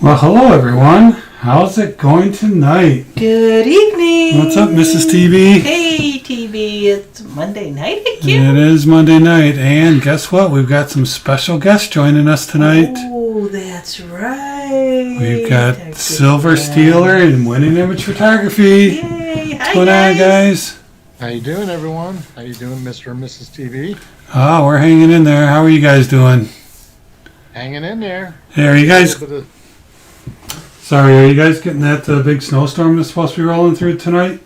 Well, hello everyone. How's it going tonight? Good evening. What's up, Mrs. TV? Hey, TV. It's Monday night again. It is Monday night, and guess what? We've got some special guests joining us tonight. Oh, that's right. We've got Silver Stealer and Winning Image Photography. Yay. What's going on, guys? How you doing, everyone? How you doing, Mr. and Mrs. TV? Oh, we're hanging in there. How are you guys doing? Hanging in there. Hey, are you guys getting that big snowstorm that's supposed to be rolling through tonight?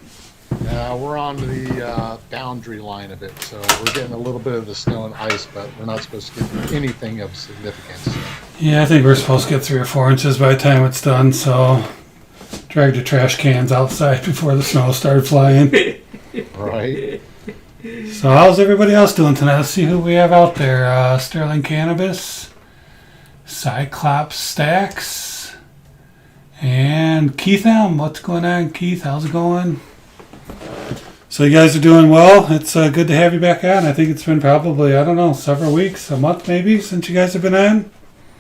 We're on the boundary line of it, so we're getting a little bit of the snow and ice, but we're not supposed to get anything of significance. Yeah, I think we're supposed to get 3 or 4 inches by the time it's done, so drag the trash cans outside before the snow started flying. Right. So how's everybody else doing tonight? Let's see who we have out there. Sterling Cannabis, Cyclops Stacks, and Keith M. What's going on, Keith? How's it going? So you guys are doing well. It's good to have you back on. I think it's been probably, I don't know, several weeks, a month maybe, since you guys have been on.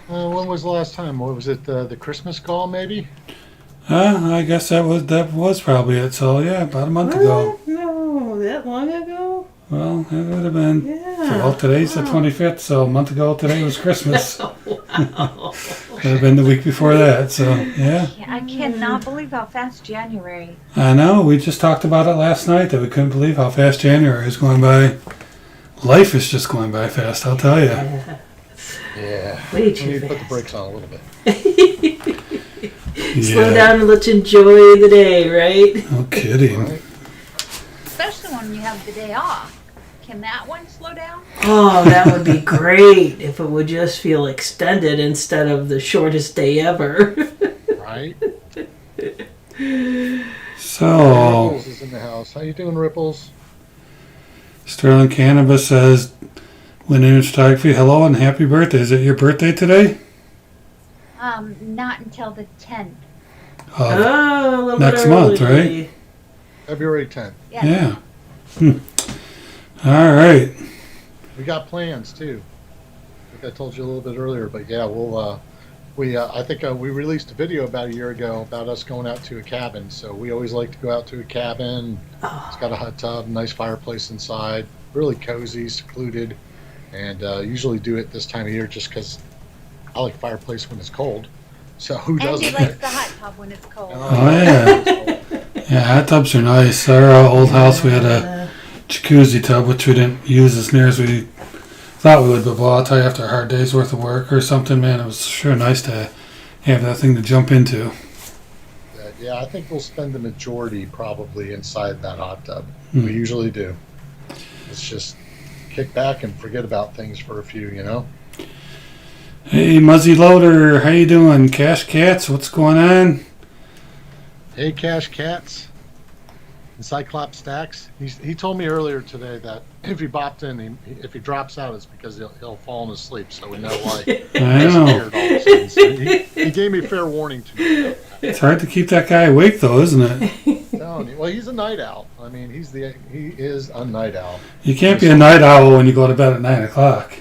When was the last time? What was it? The Christmas call, maybe? I guess that was probably it. So yeah, about a month ago. No, that long ago? Well, it would have been. Yeah. Well, today's the 25th, so a month ago today was Christmas. Wow. Would have been the week before that, so yeah. I cannot believe how fast January. I know, we just talked about it last night, that we couldn't believe how fast January is going by. Life is just going by fast, I'll tell you. Yeah. Way We too need to put the fast. brakes on a little bit. Slow down and let's enjoy the day, right? No kidding. Right. Especially when you have the day off. Can that one slow down? Oh, that would be great if it would just feel extended instead of the shortest day ever. Right. So, Ripples is in the house. How you doing, Ripples? Sterling Cannabis says, Win Image Photography, hello and happy birthday. Is it your birthday today? Not until the 10th. Oh, a little Next bit month, early. right? February 10th. Yeah. All right. We got plans too. I think I told you a little bit earlier, but yeah, we'll. I think we released a video about a year ago about us going out to a cabin. So we always like to go out to a cabin. It's got a hot tub, nice fireplace inside, really cozy, secluded, and usually do it this time of year just because I like fireplace when it's cold. So who And doesn't? he likes the hot tub when it's cold. Oh, yeah. Yeah, hot tubs are nice. Our old house, we had a jacuzzi tub, which we didn't use as near as we thought we would, but well, I'll tell you, after a hard day's worth of work or something, man, it was sure nice to have that thing to jump into. Yeah, I think we'll spend the majority probably inside that hot tub. Hmm. We usually do. It's just kick back and forget about things for a few, you know? Hey, Muzzy Loader, how you doing? Cash Cats, what's going on? Hey, Cash Cats and Cyclops Stacks. He told me earlier today that if he bopped in, if he drops out, it's because he'll fall asleep. So we know why. I know. So he gave me fair warning to me about that. It's hard to keep that guy awake, though, isn't it? Telling you. Well, he's a night owl. I mean, he is a night owl. You can't be a night owl when you go to bed at 9 o'clock.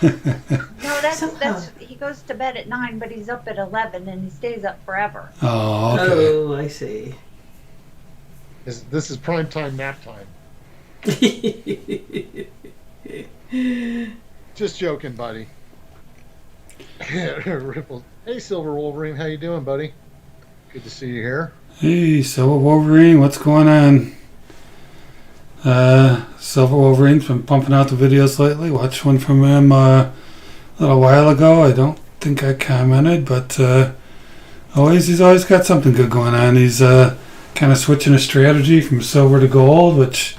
No, that's he goes to bed at 9, but he's up at 11 and he stays up forever. Oh, okay. Oh, I see. This is prime time nap time. Just joking, buddy. Ripples. Hey, Silver Wolverine, how you doing, buddy? Good to see you here. Hey, Silver Wolverine, what's going on? Silver Wolverine's been pumping out the videos lately. Watched one from him a little while ago. I don't think I commented, but he's always got something good going on. He's kind of switching his strategy from silver to gold, which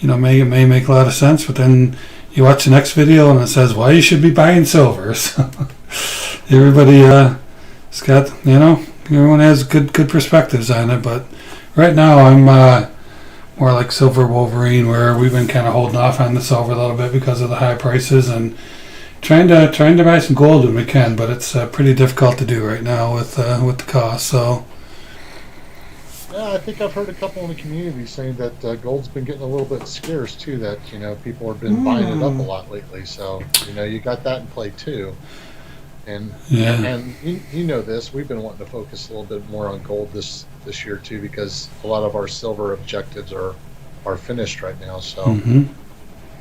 may make a lot of sense. But then you watch the next video and it says why you should be buying silver. So everybody has got everyone has good perspectives on it. But right now I'm more like Silver Wolverine, where we've been kind of holding off on the silver a little bit because of the high prices and trying to buy some gold when we can, but it's pretty difficult to do right now with the cost. So Yeah, I think I've heard a couple in the community saying that gold's been getting a little bit scarce too. That people have been buying it up a lot lately. So you got that in play too. And Yeah. and you know this, we've been wanting to focus a little bit more on gold this year too, because a lot of our silver objectives are finished right now. So Hmm.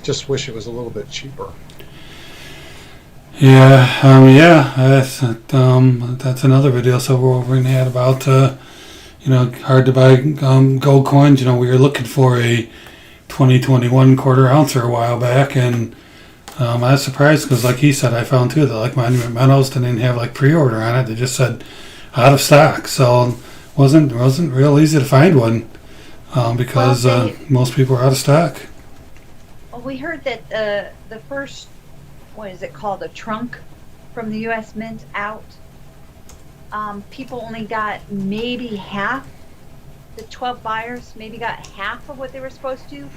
just wish it was a little bit cheaper. Yeah. Yeah. That's another video Silver Wolverine had about hard to buy gold coins. We were looking for a 2021 quarter ouncer a while back, and I was surprised because, like he said, I found too that like Monument Metals didn't have like pre-order on it. They just said out of stock, so wasn't real easy to find one because most people are out of stock. Well, we heard that the first, what is it called, a trunk from the U.S. Mint out. People only got maybe half. The 12 buyers maybe got half of what they were supposed to.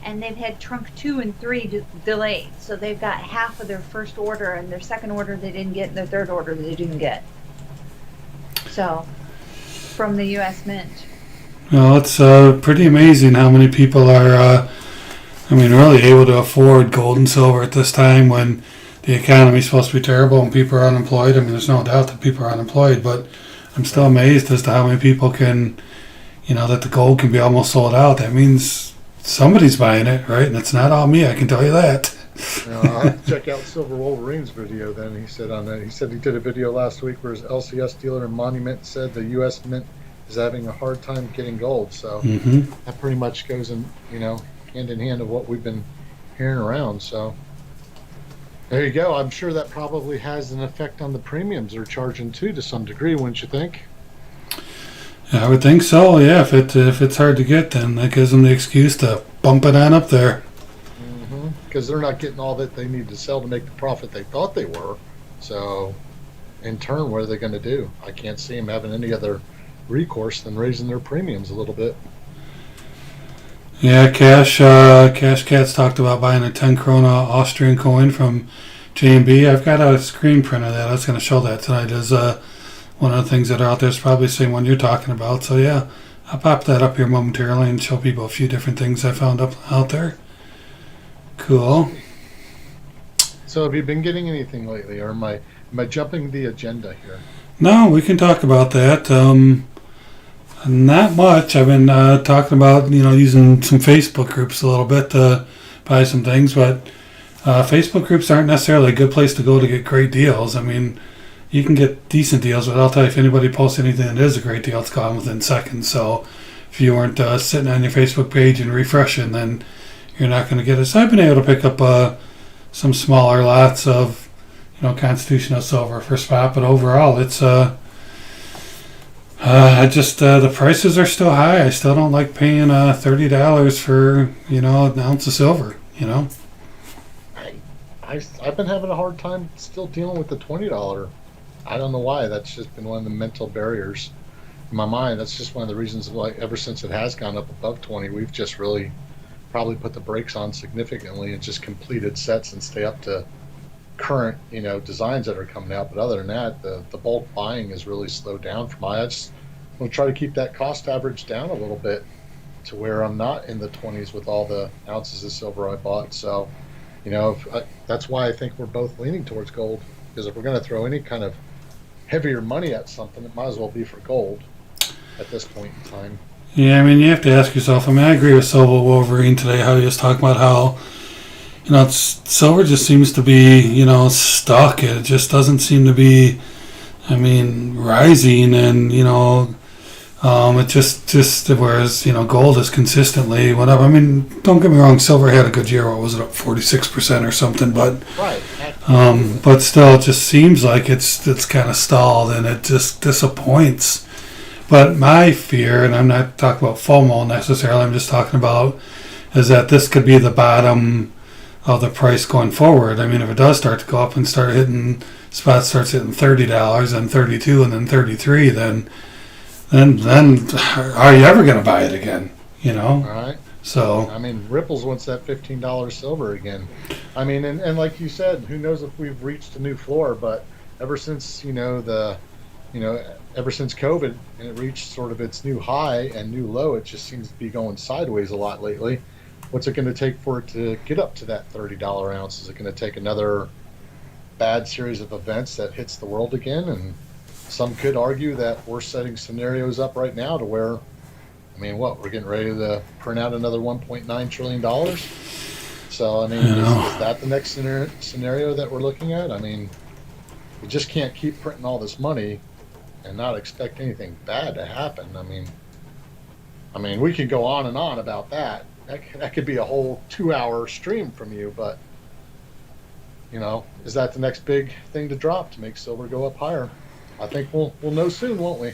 And they've had trunk 2 and 3 delayed. So they've got half of their first order, and their second order they didn't get, and their third order they didn't get. So, from the U.S. Mint. Well, it's pretty amazing how many people are, really able to afford gold and silver at this time when the economy's supposed to be terrible and people are unemployed. There's no doubt that people are unemployed, but I'm still amazed as to how many people can, that the gold can be almost sold out. That means somebody's buying it, right? And it's not all me, I can tell you that. I'll have to check out Silver Wolverine's video then. He said he did a video last week where his LCS dealer in Monument said the U.S. Mint is having a hard time getting gold. So that pretty much goes in, hand in hand of what we've been hearing around. So there you go. I'm sure that probably has an effect on the premiums they're charging too, to some degree, wouldn't you think? Yeah, I would think so. Yeah, if it's hard to get, then that gives them the excuse to bump it on up there. Because they're not getting all that they need to sell to make the profit they thought they were. So, in turn, what are they going to do? I can't see them having any other recourse than raising their premiums a little bit. Yeah, Cash Cats talked about buying a 10 krona Austrian coin from J&B. I've got a screen print of that. I was going to show that tonight as one of the things that are out there. Is probably the same one you're talking about. So yeah, I'll pop that up here momentarily and show people a few different things I found out there. Cool. So have you been getting anything lately, or am I jumping the agenda here? No, we can talk about that. Not much. I've been talking about using some Facebook groups a little bit to buy some things, but Facebook groups aren't necessarily a good place to go to get great deals. You can get decent deals, but I'll tell you, if anybody posts anything that is a great deal, it's gone within seconds. So if you weren't sitting on your Facebook page and refreshing, then you're not going to get it. So I've been able to pick up some smaller lots of constitutional silver for spot, but overall it's the prices are still high. I still don't like paying $30 for an ounce of silver. I've been having a hard time still dealing with the $20. I don't know why. That's just been one of the mental barriers in my mind. That's just one of the reasons why ever since it has gone up above 20, we've just really probably put the brakes on significantly and just completed sets and stay up to current designs that are coming out. But other than that, the bulk buying has really slowed down for my. I just want to try to keep that cost average down a little bit to where I'm not in the 20s with all the ounces of silver I bought. So that's why I think we're both leaning towards gold, because if we're going to throw any kind of heavier money at something, it might as well be for gold at this point in time. Yeah, you have to ask yourself. I agree with Silver Wolverine today, how he was talking about how silver just seems to be stuck. It just doesn't seem to be rising, and it just whereas gold is consistently went up. Don't get me wrong, silver had a good year. What was it, up 46% or something? But right. But still, it just seems like it's kind of stalled, and it just disappoints. But my fear, and I'm not talking about FOMO necessarily, I'm just talking about is that this could be the bottom of the price going forward. If it does start to go up and start hitting spots, starts hitting $30 and $32 and then $33, then are you ever going to buy it again? All right. So Ripples wants that $15 silver again. And like you said, who knows if we've reached a new floor? But ever since ever since COVID and it reached sort of its new high and new low, it just seems to be going sideways a lot lately. What's it going to take for it to get up to that $30 ounce? Is it going to take another bad series of events that hits the world again. And some could argue that we're setting scenarios up right now to where, I mean, what, we're getting ready to print out another $1.9 trillion. So, I mean, is that the next scenario that we're looking at? I mean, we just can't keep printing all this money and not expect anything bad to happen. I mean, we can go on and on about that. That could be a whole 2-hour stream from you, but, you know, is that the next big thing to drop to make silver go up higher? I think we'll know soon, won't we?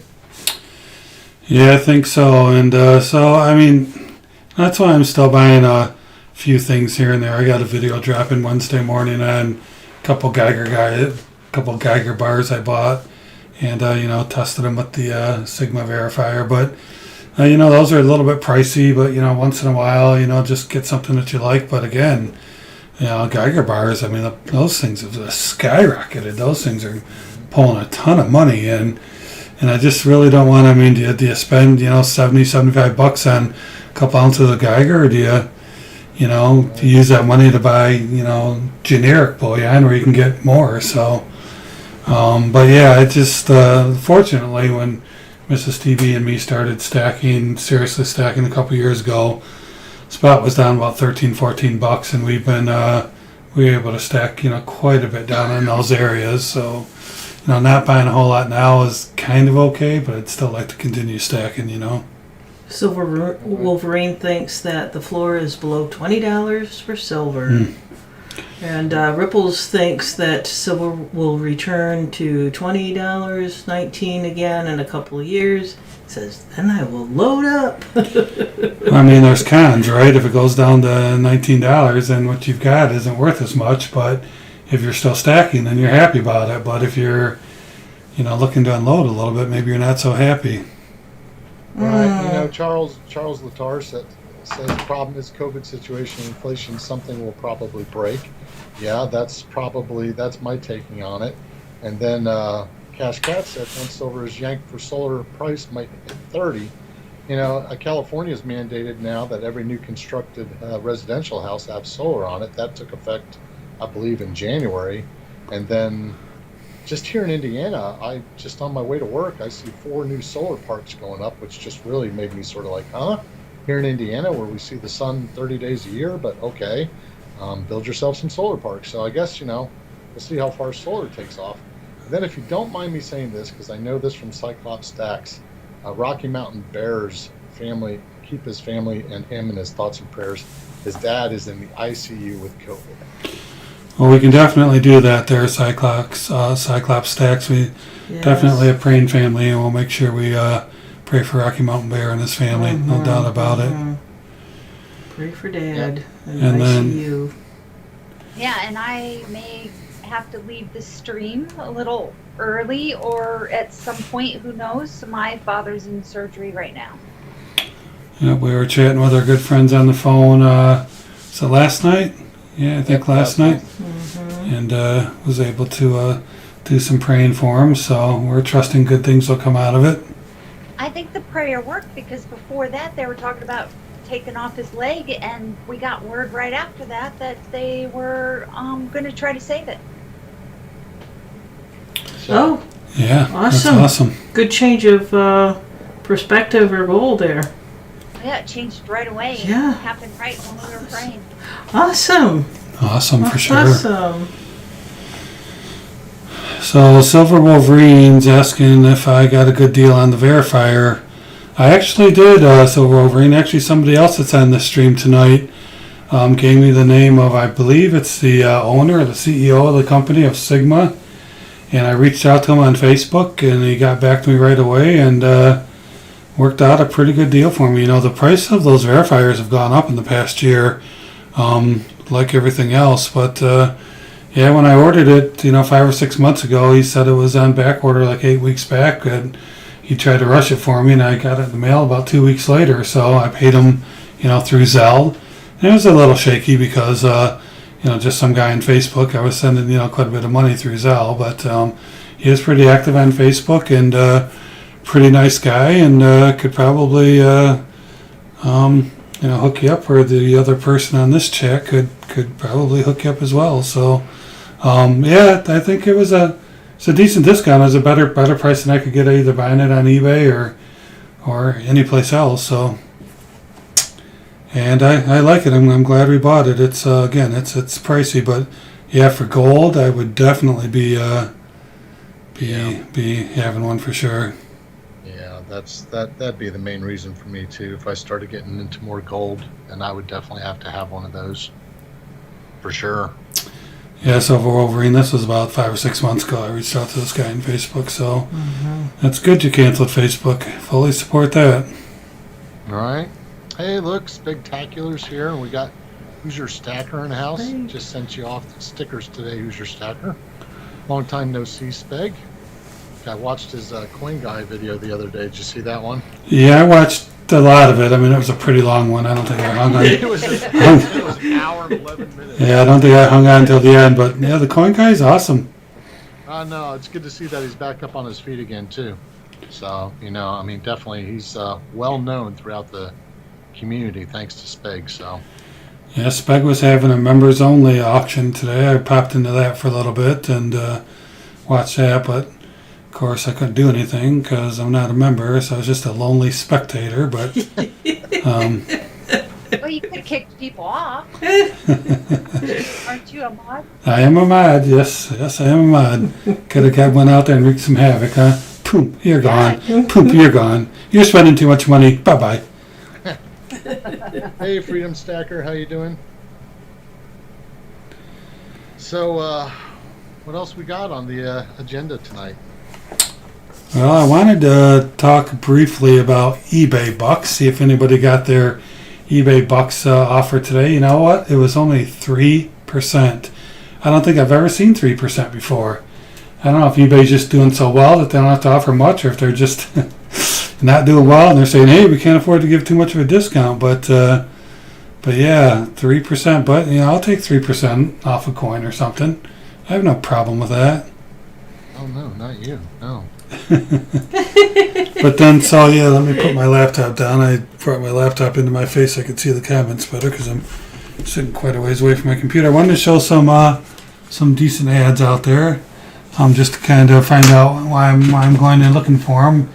Yeah, I think so. And so, I mean, that's why I'm still buying a few things here and there. I got a video dropping Wednesday morning on a couple Geiger bars I bought, and you know, tested them with the Sigma verifier. But you know, those are a little bit pricey. But you know, once in a while, you know, just get something that you like. But again, you know, Geiger bars. I mean, those things have skyrocketed. Those things are pulling a ton of money in. And I just really don't want. I mean, do you spend, you know, $75 on a couple ounces of Geiger, or do you know, to use that money to buy, you know, generic bullion where you can get more? So, but yeah, it just fortunately when Mrs. TV and me started seriously stacking a couple years ago, spot was down about $13-14, and we've been we were able to stack, you know, quite a bit down in those areas. So, you know, not buying a whole lot now is kind of okay, but I'd still like to continue stacking, you know. Silver Wolverine thinks that the floor is below $20 for silver. And Ripples thinks that silver will return to $20, $19 again in a couple of years. Says, then I will load up. I mean, there's cons, right? If it goes down to $19, then what you've got isn't worth as much, but if you're still stacking, then you're happy about it. But if you're, you know, looking to unload a little bit, maybe you're not so happy. Right. You know, Charles Latar says the problem is COVID situation, inflation, something will probably break. Yeah, that's my taking on it. And then Cash Cat said once silver is yanked for solar, price might hit 30. You know, California's mandated now that every new constructed residential house have solar on it. That took effect, I believe, in January. And then just here in Indiana, on my way to work, I see 4 new solar parks going up, which just really made me sort of like, huh? Here in Indiana, where we see the sun 30 days a year, but okay, build yourself some solar parks. So I guess, you know, we'll see how far solar takes off. And then if you don't mind me saying this, because I know this from Cyclops Stacks, Rocky Mountain Bears family, keep his family and him in his thoughts and prayers. His dad is in the ICU with COVID. Well, we can definitely do that there, Cyclops Stacks. We definitely a praying family, and we'll make sure we pray for Rocky Mountain Bear and his family. No doubt about it. Pray for Dad and ICU. then, Yeah, and I may have to leave the stream a little early or at some point, who knows. My father's in surgery right now. Yeah, we were chatting with our good friends on the phone. So last night? Yeah, I think last night. And was able to do some praying for him. So we're trusting good things will come out of it. I think the prayer worked, because before that they were talking about taking off his leg, and we got word right after that they were going to try to save it. Oh, yeah, awesome. That's awesome. Good change of perspective or goal there. Yeah, it changed right away. Yeah. It happened right when we were praying. Awesome. Awesome for sure. Awesome. So Silver Wolverine's asking if I got a good deal on the verifier. I actually did, Silver Wolverine. Actually, somebody else that's on this stream tonight gave me the name of, I believe it's the owner, the CEO of the company, of Sigma. And I reached out to him on Facebook, and he got back to me right away and worked out a pretty good deal for me. You know, the price of those verifiers have gone up in the past year, like everything else. But yeah, when I ordered it, you know, 5 or 6 months ago, he said it was on back order like 8 weeks back, and he tried to rush it for me, and I got it in the mail about 2 weeks later. So I paid him, you know, through Zelle. And it was a little shaky because, you know, just some guy on Facebook. I was sending, you know, quite a bit of money through Zelle, but he is pretty active on Facebook and pretty nice guy, and could probably, you know, hook you up, or the other person on this chat could probably hook you up as well. So Yeah, I think it's a decent discount. It's a better price than I could get either buying it on eBay or any place else. So, and I like it. I'm glad we bought it. It's again, it's pricey, but yeah, for gold, I would definitely be having one for sure. Yeah, that'd be the main reason for me too. If I started getting into more gold, then I would definitely have to have one of those for sure. Yeah, so for Wolverine, this was about 5 or 6 months ago. I reached out to this guy on Facebook, so that's good you canceled Facebook. Fully support that. All right. Hey, look, Spectacular's here, and we got Who's Your Stacker in the house. Hey. Just sent you off the stickers today, Who's Your Stacker. Long time no see, Speg. I watched his Coin Guy video the other day. Did you see that one? Yeah, I watched a lot of it. I mean, it was a pretty long one. I don't think I hung on. It was an hour and 11 minutes. Yeah, I don't think I hung on until the end. But yeah, the Coin Guy is awesome. No, it's good to see that he's back up on his feet again, too. So, I mean, definitely he's well known throughout the community thanks to Speg. So, Yeah, Speg was having a members only auction today. I popped into that for a little bit and watched that, but of course I couldn't do anything because I'm not a member, so I was just a lonely spectator. But Well, you could have kicked people off. Aren't you a mod? I am a mod. Yes, I am a mod. Could have went out there and wreaked some havoc, huh? Poop, you're gone. Poop, you're gone. You're spending too much money. Bye bye. hey, Freedom Stacker, how you doing? So, what else we got on the agenda tonight? Well, I wanted to talk briefly about eBay bucks. See if anybody got their eBay bucks offer today. You know what? It was only 3%. I don't think I've ever seen 3% before. I don't know if eBay's just doing so well that they don't have to offer much, or if they're just not doing well and they're saying, "Hey, we can't afford to give too much of a discount." But yeah, 3%. But I'll take 3% off a coin or something. I have no problem with that. Oh no, not you. No. But then, so yeah, let me put my laptop down. I brought my laptop into my face. I could see the comments better because I'm sitting quite a ways away from my computer. I wanted to show some decent ads out there, just to kind of find out why I'm going and looking for them.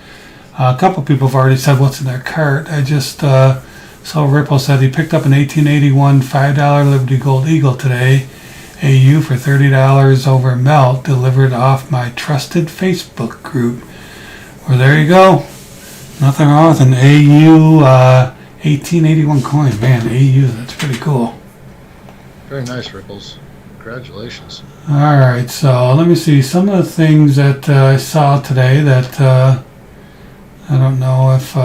A couple people have already said what's in their cart. I just saw Ripple said he picked up an 1881 $5 Liberty Gold Eagle today, AU for $30 over Melt, delivered off my trusted Facebook group. Well, there you go. Nothing wrong with an AU 1881 coin. Man, AU, that's pretty cool. Very nice, Ripples. Congratulations. All right, so let me see. Some of the things that I saw today that I don't know if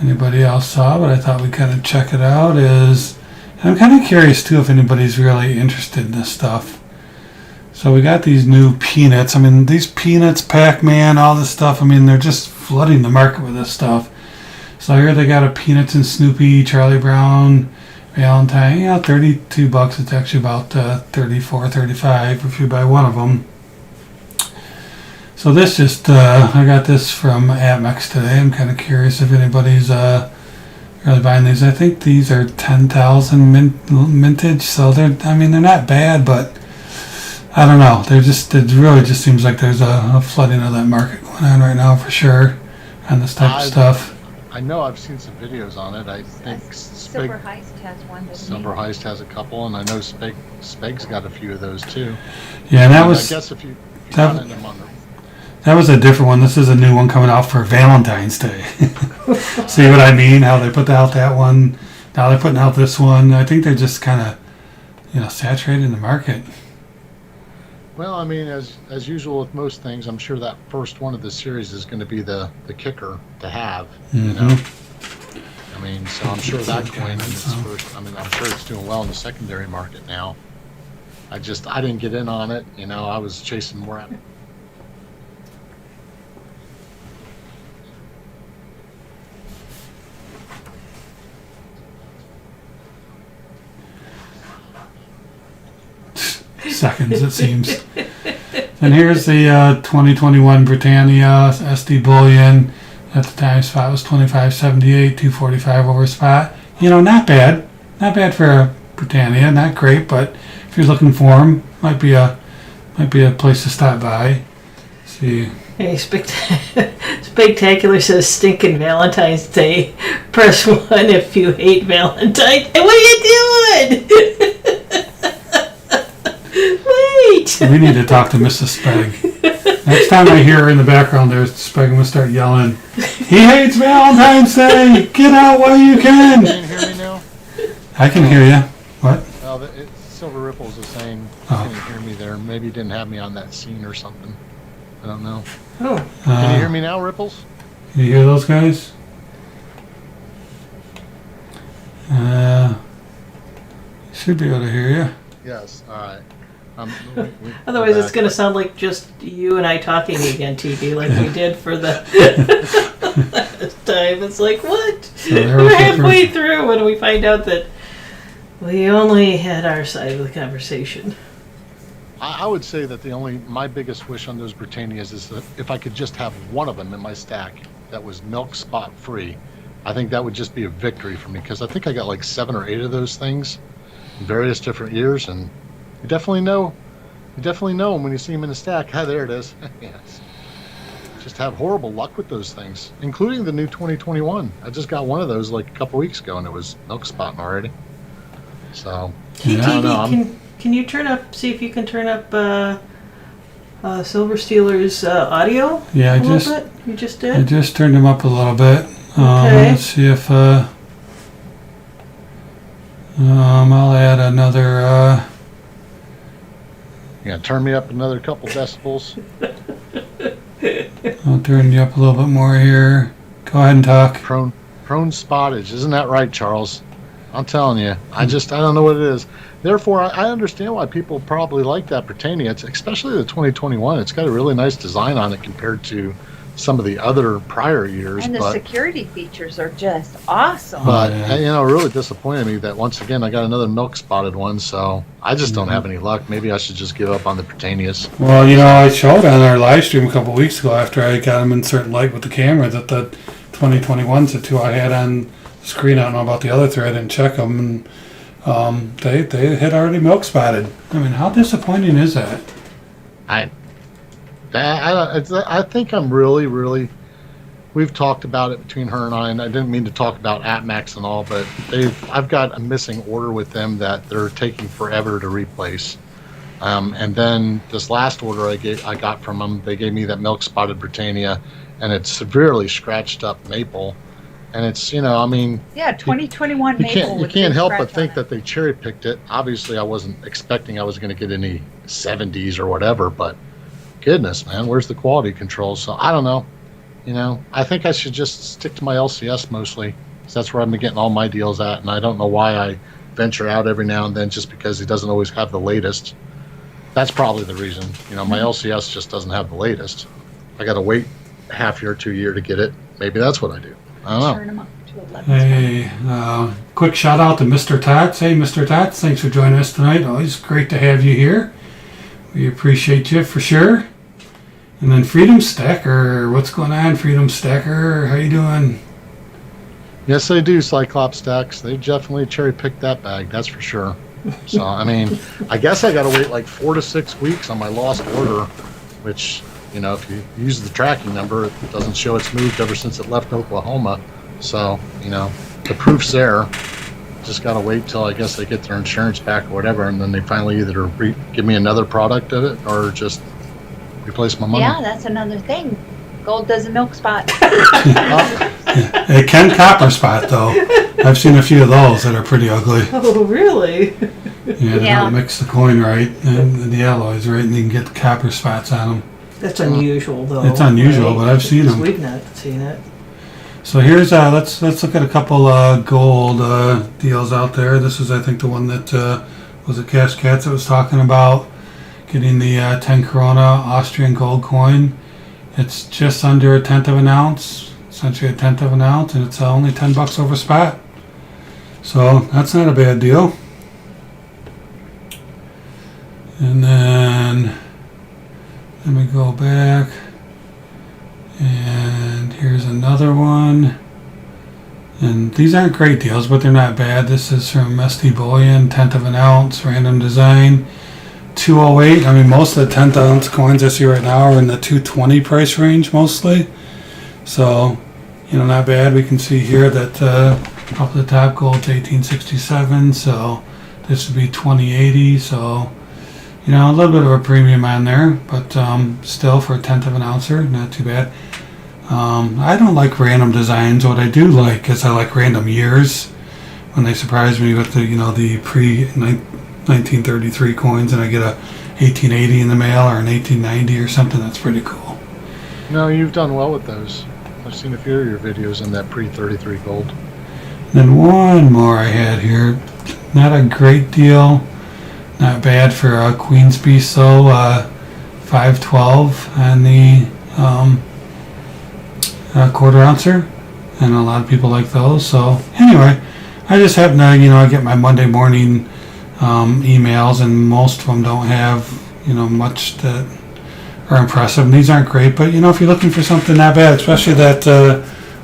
anybody else saw, but I thought we'd kind of check it out is, and I'm kind of curious too if anybody's really interested in this stuff. So we got these new peanuts. I mean, these peanuts, Pac-Man, all this stuff, I mean, they're just flooding the market with this stuff. So here they got a Peanuts and Snoopy, Charlie Brown, Valentine, $32. It's actually about 34, 35 if you buy one of them. So this just, I got this from Amex today. I'm kind of curious if anybody's really buying these. I think these are 10,000 mintage, so they're not bad, but I don't know. It really just seems like there's a flooding of that market going on right now for sure on this type of stuff. I know I've seen some videos on it. I think Silver Heist has one. Silver Heist has a couple, and I know Speg's got a few of those too. Yeah, and that was. I guess if you got in them on the. That was a different one. This is a new one coming out for Valentine's Day. See what I mean? How they put out that one. Now they're putting out this one. I think they're just kind of, saturating the market. Well, I mean, as usual with most things, I'm sure that first one of the series is going to be the kicker to have. I mean, so I'm sure that coin in its first. I mean, I'm sure it's doing well in the secondary market now. I didn't get in on it. I was chasing more at. Seconds, it seems. And here's the 2021 Britannia SD Bullion. At the time, spot was 25.78, 245 over spot. Not bad. Not bad for a Britannia. Not great, but if you're looking for them, might be a place to stop by. See. Hey, Spectacular says stinking Valentine's Day. Press 1 if you hate Valentine's Day. What are you doing? Wait. We need to talk to Mrs. Speg. Next time I hear her in the background, there's Speg going to start yelling, "He hates Valentine's Day! Get out while you can!" Can you hear me now? I can hear you. What? Well, Silver Ripples is saying, Oh. can you hear me there? Maybe you didn't have me on that scene or something. I don't know. Oh, Can you hear me now, Ripples? Can you hear those guys? Should be able to hear you. Yes. All right. otherwise it's going to sound like just you and I talking again, TV, like we did for the last time. It's like, what? So there was We're the halfway first- through when we find out that we only had our side of the conversation. I would say that my biggest wish on those Britannias is that if I could just have one of them in my stack that was milk spot free, I think that would just be a victory for me, because I think I got like 7 or 8 of those things in various different years, and you definitely know them when you see them in the stack. Hi, there it is. Yes. Just have horrible luck with those things, including the new 2021. I just got one of those like a couple weeks ago, and it was milk spotting already. So Hey, Yeah. I don't know. TV, can you see if you can turn up Silver Stealer's audio Yeah, a little bit? You just did? I just turned them up a little bit. Okay. Let's see if I'll add another. yeah, turn me up another couple decibels. I'll turn you up a little bit more here. Go ahead and talk. Prone spottage, isn't that right, Charles? I'm telling you, I don't know what it is. Therefore, I understand why people probably like that Britannia. It's especially the 2021. It's got a really nice design on it compared to some of the other prior years. And the but security features are just awesome. but yeah. you know, it really disappointed me that once again I got another milk spotted one. So I just don't have any luck. Maybe I should just give up on the Britannias. Well, I showed on our live stream a couple weeks ago after I got them in certain light with the camera that the 2021's the two I had on the screen. I don't know about the other three. I didn't check them. And they had already milk spotted. I mean, how disappointing is that? I think I'm really. We've talked about it between her and I didn't mean to talk about AppMax and all, but I've got a missing order with them that they're taking forever to replace. And then this last order I got from them, they gave me that milk spotted Britannia, and it's severely scratched up maple, and it's I mean. Yeah, 2021 maple. You can't help but think that they cherry picked it. Obviously, I wasn't expecting I was going to get any 70s or whatever, but goodness, man, where's the quality control? So I don't know. I think I should just stick to my LCS mostly, 'cause that's where I've been getting all my deals at, and I don't know why I venture out every now and then just because he doesn't always have the latest. That's probably the reason. My LCS just doesn't have the latest. I got to wait a half year, 2 year to get it. Maybe that's what I do. I don't know. Turn them up to 11. Hey, quick shout out to Mr. Tots. Hey, Mr. Tots, thanks for joining us tonight. Always great to have you here. We appreciate you for sure. And then Freedom Stacker, what's going on, Freedom Stacker? How you doing? Yes, they do, Cyclops Stacks. They definitely cherry-picked that bag, that's for sure. So, I mean, I guess I got to wait like 4 to 6 weeks on my lost order, which, if you use the tracking number, it doesn't show it's moved ever since it left Oklahoma. So, the proof's there. Just got to wait till I guess they get their insurance back or whatever, and then they finally either give me another product of it or just replace my money. Yeah, that's another thing. Gold doesn't milk spot. It can copper spot though. I've seen a few of those that are pretty ugly. Oh, really? Yeah, they Yeah. don't mix the coin right and the alloys right, and you can get the copper spots on them. That's unusual, though. It's unusual, but I've seen them. We've not seen it. So here's let's look at a couple gold deals out there. This is I think the one that was it Cash Cats that was talking about getting the 10 Corona Austrian gold coin. It's just under 1/10 of an ounce, essentially 1/10 of an ounce, and it's only $10 over spot. So that's not a bad deal. And then let me go back. And here's another one. And these aren't great deals, but they're not bad. This is from SD Bullion, 1/10 of an ounce, random design, 208. I mean, most of the 10th ounce coins I see right now are in the 220 price range mostly. So, not bad. We can see here that up at the top, gold's 1867. So this would be 2080. So, a little bit of a premium on there, but still for a 1/10 of an ouncer, not too bad. I don't like random designs. What I do like is I like random years when they surprise me with the pre-1933 coins and I get a 1880 in the mail or an 1890 or something. That's pretty cool. No, you've done well with those. I've seen a few of your videos in that pre-33 gold. Then one more I had here. Not a great deal. Not bad for a Queen's Beast though. 512 on the quarter ouncer, and a lot of people like those. So anyway, I just happen to I get my Monday morning emails, and most of them don't have much that are impressive. And these aren't great, but if you're looking for something not bad, especially that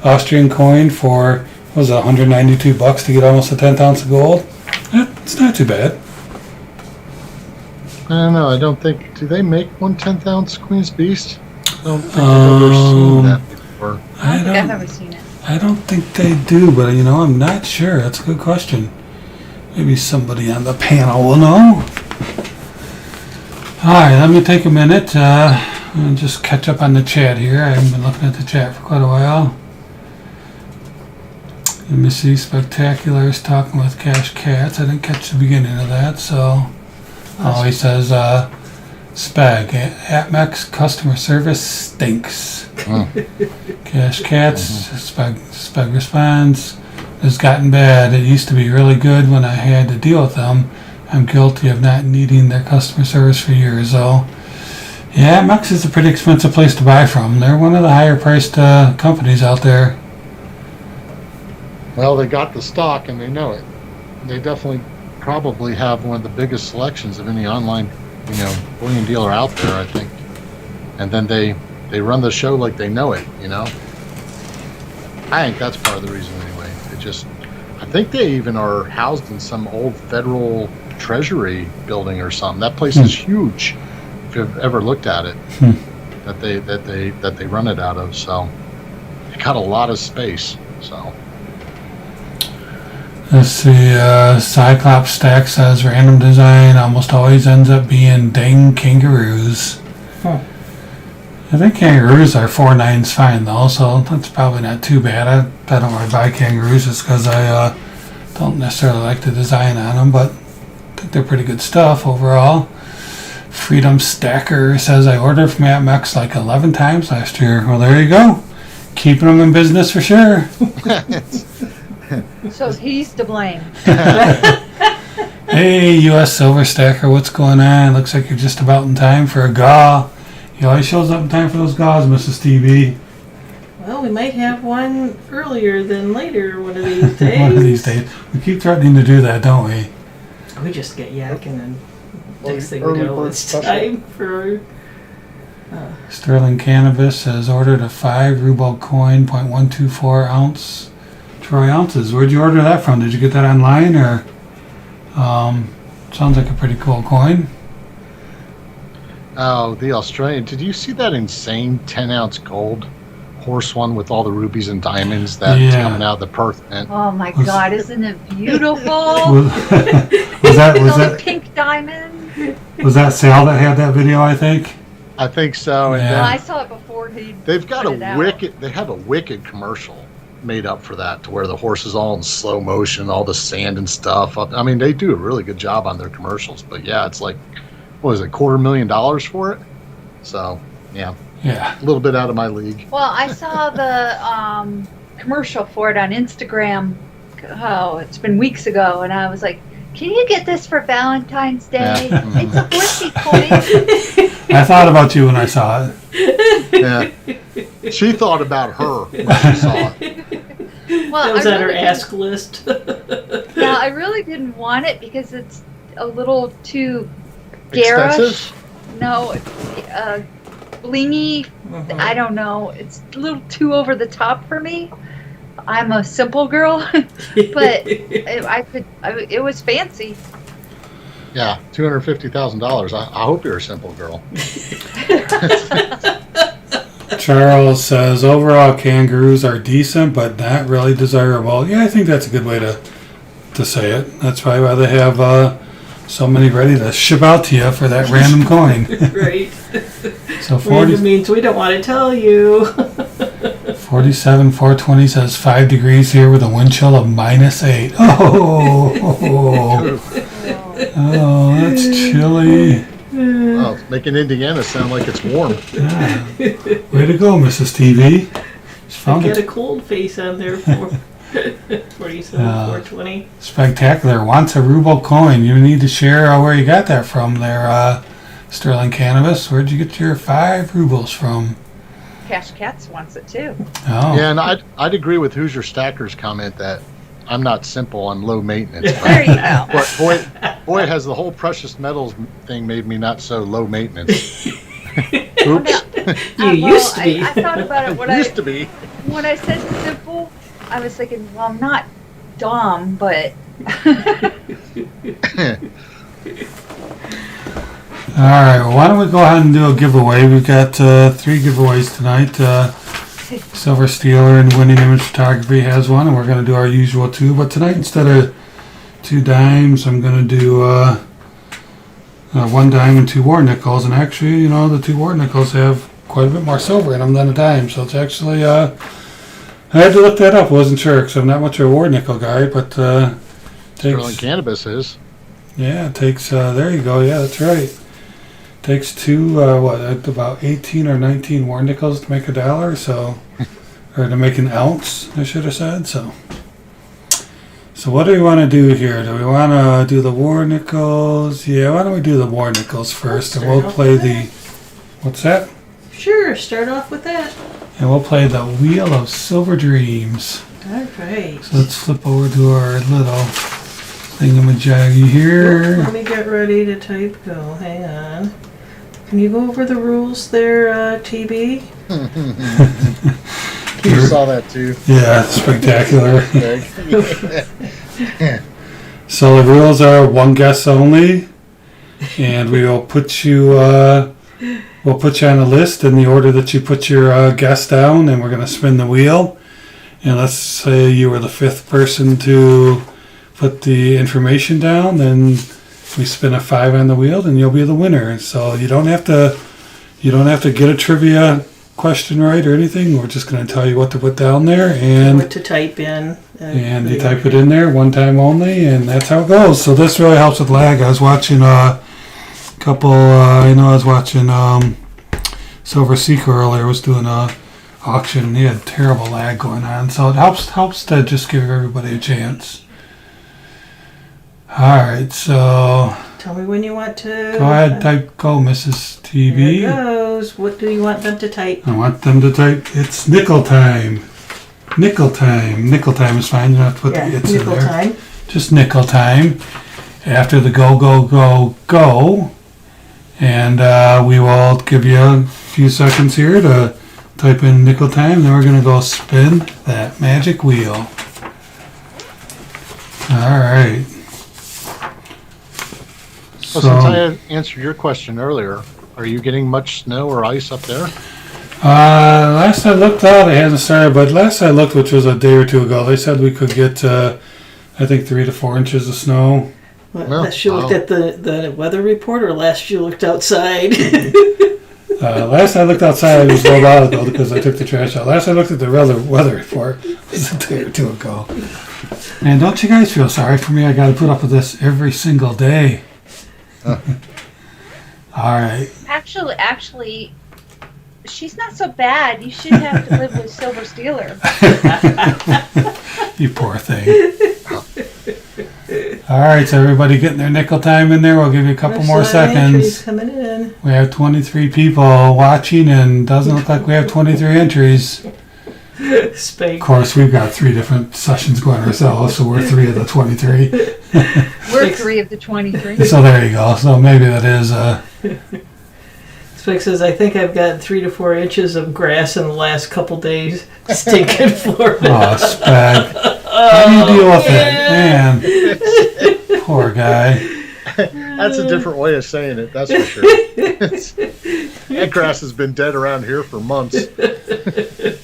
Austrian coin for what was it, $192 to get almost a 10th ounce of gold, it's not too bad. I don't know. I don't think. Do they make 1/10 ounce Queen's Beast? I don't think I've ever seen that before. I don't think I've ever seen it. I don't think they do, but I'm not sure. That's a good question. Maybe somebody on the panel will know. Alright, let me take a minute and just catch up on the chat here. I haven't been looking at the chat for quite a while. Let me see, Spectacular is talking with Cash Cats. I didn't catch the beginning of that, so... Oh, he says, Spag, APMEX customer service stinks. Cash Cats, Spag responds, has gotten bad. It used to be really good when I had to deal with them. I'm guilty of not needing their customer service for years, though. Yeah, APMEX is a pretty expensive place to buy from. They're one of the higher priced companies out there. Well, they got the stock and they know it. They definitely probably have one of the biggest selections of any online, bullion dealer out there, I think. And then they run the show like they know it, I think that's part of the reason anyway. I think they even are housed in some old federal treasury building or something. That place is huge. If you've ever looked at it, that they run it out of, so they got a lot of space. So. Let's see, Cyclops Stack says random design almost always ends up being dang kangaroos. I think kangaroos are 4.9s fine though, so that's probably not too bad. I don't really buy kangaroos just because I don't necessarily like the design on them, but I think they're pretty good stuff overall. Freedom Stacker says I ordered from APMEX like 11 times last year. Well, there you go. Keeping them in business for sure. So he's to blame. Hey, U.S. Silver Stacker, what's going on? Looks like you're just about in time for a GAW. He always shows up in time for those GAWs, Mrs. Stevie. Well, we might have one earlier than later one of these days. One of these days. We keep threatening to do that, don't we? We just get yakking and next thing Early we know, bird it's special. time for... Sterling Cannabis has ordered a 5 ruble coin, 0.124 ounce. Troy ounces. Where'd you order that from? Did you get that online or? Sounds like a pretty cool coin. Oh, the Australian. Did you see that insane 10-ounce gold horse one with all the rubies and diamonds that's coming out of the Perth Mint? Oh my God, isn't it beautiful? Was All the that pink diamond. was that Sal that had that video? I think. I think so. And Yeah. Well, then I saw it before he. they've got put it out. They have a wicked commercial made up for that, to where the horse is all in slow motion, all the sand and stuff. I mean, they do a really good job on their commercials. But yeah, it's like, what is it, $250,000 for it? So yeah, Yeah. a little bit out of my league. Well, I saw the commercial for it on Instagram. Oh, it's been weeks ago, and I was like, "Can you get this for Valentine's Day? Yeah. It's a horsey coin." I thought about you when I saw it. Yeah, she thought about her when she saw it. Well, That was I on her really ask list. Yeah, I really didn't want it because it's a little too garish. Expensive? No, blingy. I don't know. It's a little too over the top for me. I'm a simple girl, but it was fancy. Yeah, $250,000. I hope you're a simple girl. Charles says, overall kangaroos are decent, but not really desirable. Yeah, I think that's a good way to say it. That's probably why they have so many ready to ship out to you for that random coin. Right. So Random means we don't want to tell you. 47420 says 5 degrees here with a wind chill of -8. Oh, that's chilly. Wow, it's making Indiana sound like it's warm. Yeah. Way to go, Mrs. TV. Get a cold face on there for 47420. Spectacular. Wants a ruble coin. You need to share where you got that from there, Sterling Cannabis. Where'd you get your 5 rubles from? Cash Cats wants it too. Oh. Yeah, and I'd agree with Hoosier Stacker's comment that I'm not simple, I'm low maintenance. There you go. But boy, has the whole precious metals thing made me not so low maintenance. Oops. You used to be. I thought about it Used to be. when I said simple. I was thinking, well, I'm not dumb, but All right. Well, why don't we go ahead and do a giveaway? We've got 3 giveaways tonight. Silver Stealer and Winning Image Photography has one, and we're going to do our usual 2. But tonight, instead of 2 dimes, I'm going to do 1 dime and 2 war nickels. And actually, the 2 war nickels have quite a bit more silver in them than a dime. So it's actually, I had to look that up. I wasn't sure because I'm not much of a war nickel guy, but Sterling Cannabis is. Yeah, it takes, there you go. Yeah, that's right. Takes 2, about 18 or 19 war nickels to make $1, so, or to make an ounce, I should have said, so. So what do we want to do here? Do we want to do the war nickels? Yeah, why don't we do the war nickels first, and we'll play the, what's that? Sure, start off with that. And we'll play the Wheel of Silver Dreams. All right. So let's flip over to our little thingamajiggy here. Let me get ready to type go. Hang on. Can you go over the rules there, TB? You saw that too. Yeah, it's spectacular. So the rules are 1 guess only, and we will put you on a list in the order that you put your guess down, and we're going to spin the wheel. And let's say you were the 5th person to put the information down, then we spin a 5 on the wheel, and you'll be the winner. So you don't have to get a trivia question right or anything. We're just going to tell you what to put down there, and what to type in. And you type it in there 1 time only, and that's how it goes. So this really helps with lag. I was watching a couple. I was watching Silver Seeker earlier. Was doing a auction, and he had terrible lag going on. So it helps to just give everybody a chance. All right, so Tell me when you want to. Go ahead, go, Mrs. TV. Here it goes. What do you want them to type? I want them to type, it's nickel time. Nickel time. Nickel time is fine. You don't have to put the it's in nickel there. time. Just nickel time. After the go, go, go, go. And we will give you a few seconds here to type in nickel time. Then we're going to go spin that magic wheel. All right. Well, since I answered your question earlier, are you getting much snow or ice up there? Last I looked out, it hasn't started, but last I looked, which was a day or two ago, they said we could get, I think, 3 to 4 inches of snow. Last you looked at the weather report, or last you looked outside? Last I looked outside, it was a while ago because I took the trash out. Last I looked at the weather report, it was a day or two ago. And don't you guys feel sorry for me? I got to put up with this every single day. All right. Actually, she's not so bad. You shouldn't have to live with Silver Stealer. You poor thing. All right, so everybody getting their nickel time in there. We'll give you a couple more seconds. Coming in. We have 23 people watching, and doesn't look like we have 23 entries. Of course, we've got 3 different sessions going ourselves, so we're 3 of the 23. We're 3 of the 23. So there you go. So maybe that is Spike says, I think I've got 3 to 4 inches of grass in the last couple days. Stinking Florida. Oh, Spag. How do you deal with it? Man. Poor guy. That's a different way of saying it, that's for sure. That grass has been dead around here for months.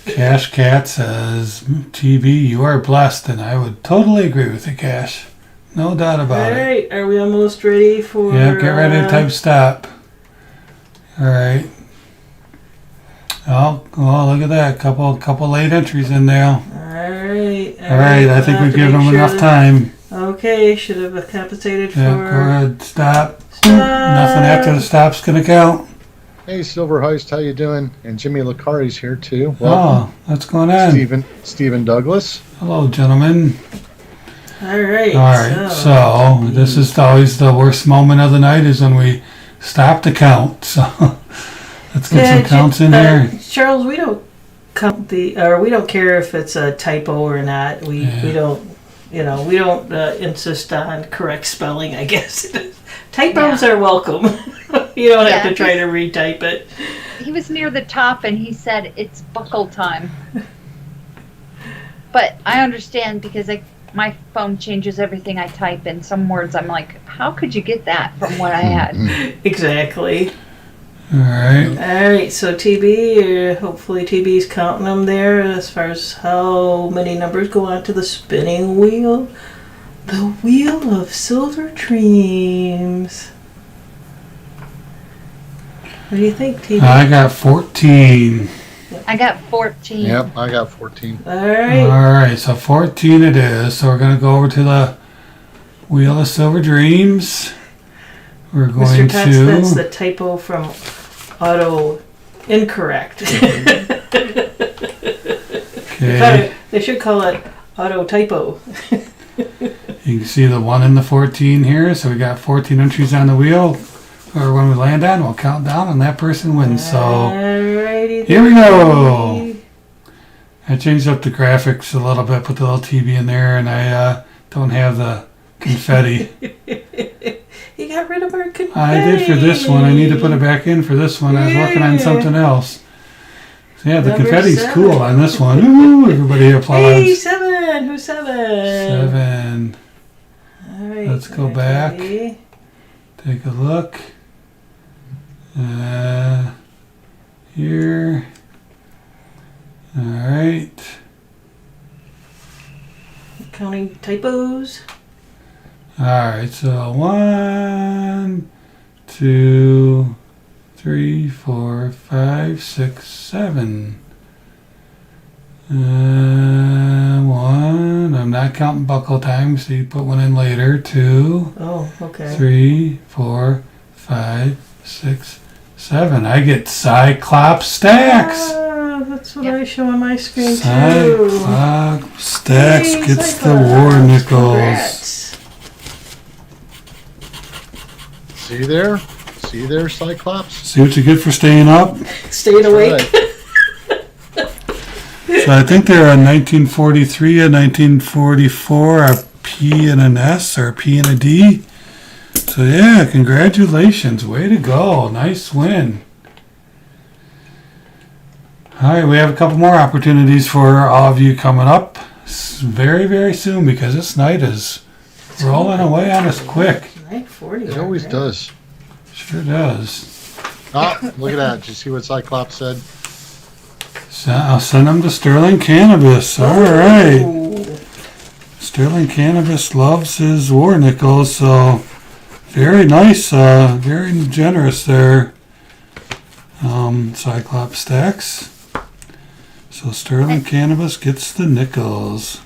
Cash Cat says, TB, you are blessed, and I would totally agree with you, Cash. No doubt about it. Alright, are we almost ready for... Yeah, get ready to type stop. Alright. Oh, look at that. Couple late entries in there. Alright. Alright, I think we've given them enough time. Okay, should have compensated for... Yeah, go ahead. Stop. Stop. Nothing after the stop's gonna count. Hey, Silver Heist, how you doing? And Jimmy Licari's here too. Oh, what's going on? Stephen Douglas. Hello, gentlemen. Alright, so this is always the worst moment of the night is when we stop the count. So let's get some counts in here. Charles, we don't count we don't care if it's a typo or not. We don't, we don't insist on correct spelling, I guess. Typos are welcome. You don't have to try to retype it. He was near the top and he said it's buckle time. But I understand because my phone changes everything I type, and some words I'm like, how could you get that from what I had? Exactly. Alright, so TB, hopefully TB's counting them there as far as how many numbers go onto the spinning wheel. The Wheel of Silver Dreams. What do you think, TB? I got 14. I got 14. Yep, I got 14. Alright, so 14 it is. So we're going to go over to the Wheel of Silver Dreams. We're going Mr. Tutts, that's the typo from auto incorrect. Okay. They should call it auto typo. You can see the 1 and the 14 here. So we got 14 entries on the wheel. Or when we land on, we'll count down and that person wins. So Alrighty, here we go. I changed up the graphics a little bit, put the little TV in there, and I don't have the confetti. You got rid of our confetti. I did for this one. I need to put it back in for this one. I was working on something else. So yeah, the Number confetti's 7. cool on this one. Ooh, everybody applauds. Hey, 7. Who's 7? 7. Alright. Let's go back. Take a look. Here. Alright. Counting typos. Alright, so 1, 2, 3, 4, 5, 6, 7. 1. I'm not counting buckle time, so you put one in later. 2, Oh, okay. 3, 4, 5, 6, 7. I get Cyclops stacks. That's what I show on my screen too. Cyclops stacks Hey, gets Cyclops. the war nickels. Congrats. See there? See there, Cyclops? See what you get for staying up? Staying awake. Right. So I think they're a 1943, a 1944, a P and an S, or a P and a D. So yeah, congratulations. Way to go. Nice win. Alright, we have a couple more opportunities for all of you coming up very, very soon because this night is rolling away on us quick. 9:40. It always does. Sure does. Ah, look at that. Did you see what Cyclops said? So I'll send them to Sterling Cannabis. Alright. Ooh. Sterling Cannabis loves his war nickels, so very nice, very generous there. Cyclops stacks. So Sterling Cannabis gets the nickels.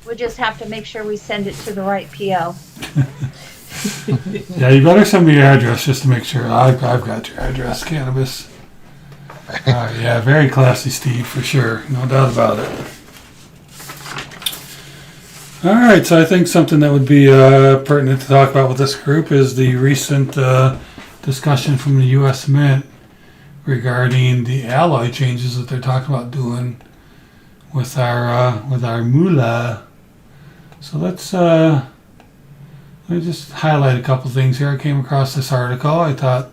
We'll just have to make sure we send it to the right PO. Yeah, you better send me your address just to make sure. I've got your address, Cannabis. Yeah, very classy, Steve, for sure. No doubt about it. All right, so I think something that would be pertinent to talk about with this group is the recent discussion from the U.S. Mint regarding the alloy changes that they're talking about doing with our moolah. So let's I just highlight a couple things here. I came across this article I thought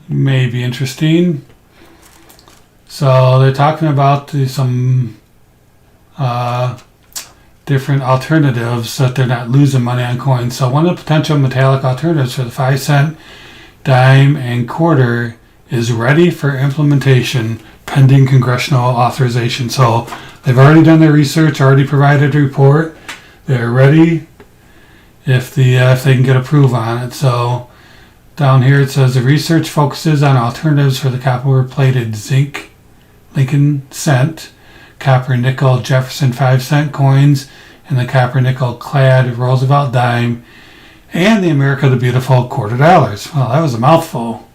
may be interesting. So they're talking about some different alternatives that they're not losing money on coins. So one of the potential metallic alternatives for the 5-cent, dime, and quarter is ready for implementation pending congressional authorization. So they've already done their research, already provided a report. They're ready if they can get approval on it. So down here it says the research focuses on alternatives for the copper-plated zinc Lincoln cent, copper nickel Jefferson 5-cent coins, and the copper nickel clad Roosevelt dime, and the America the Beautiful $quarter. Well, that was a mouthful.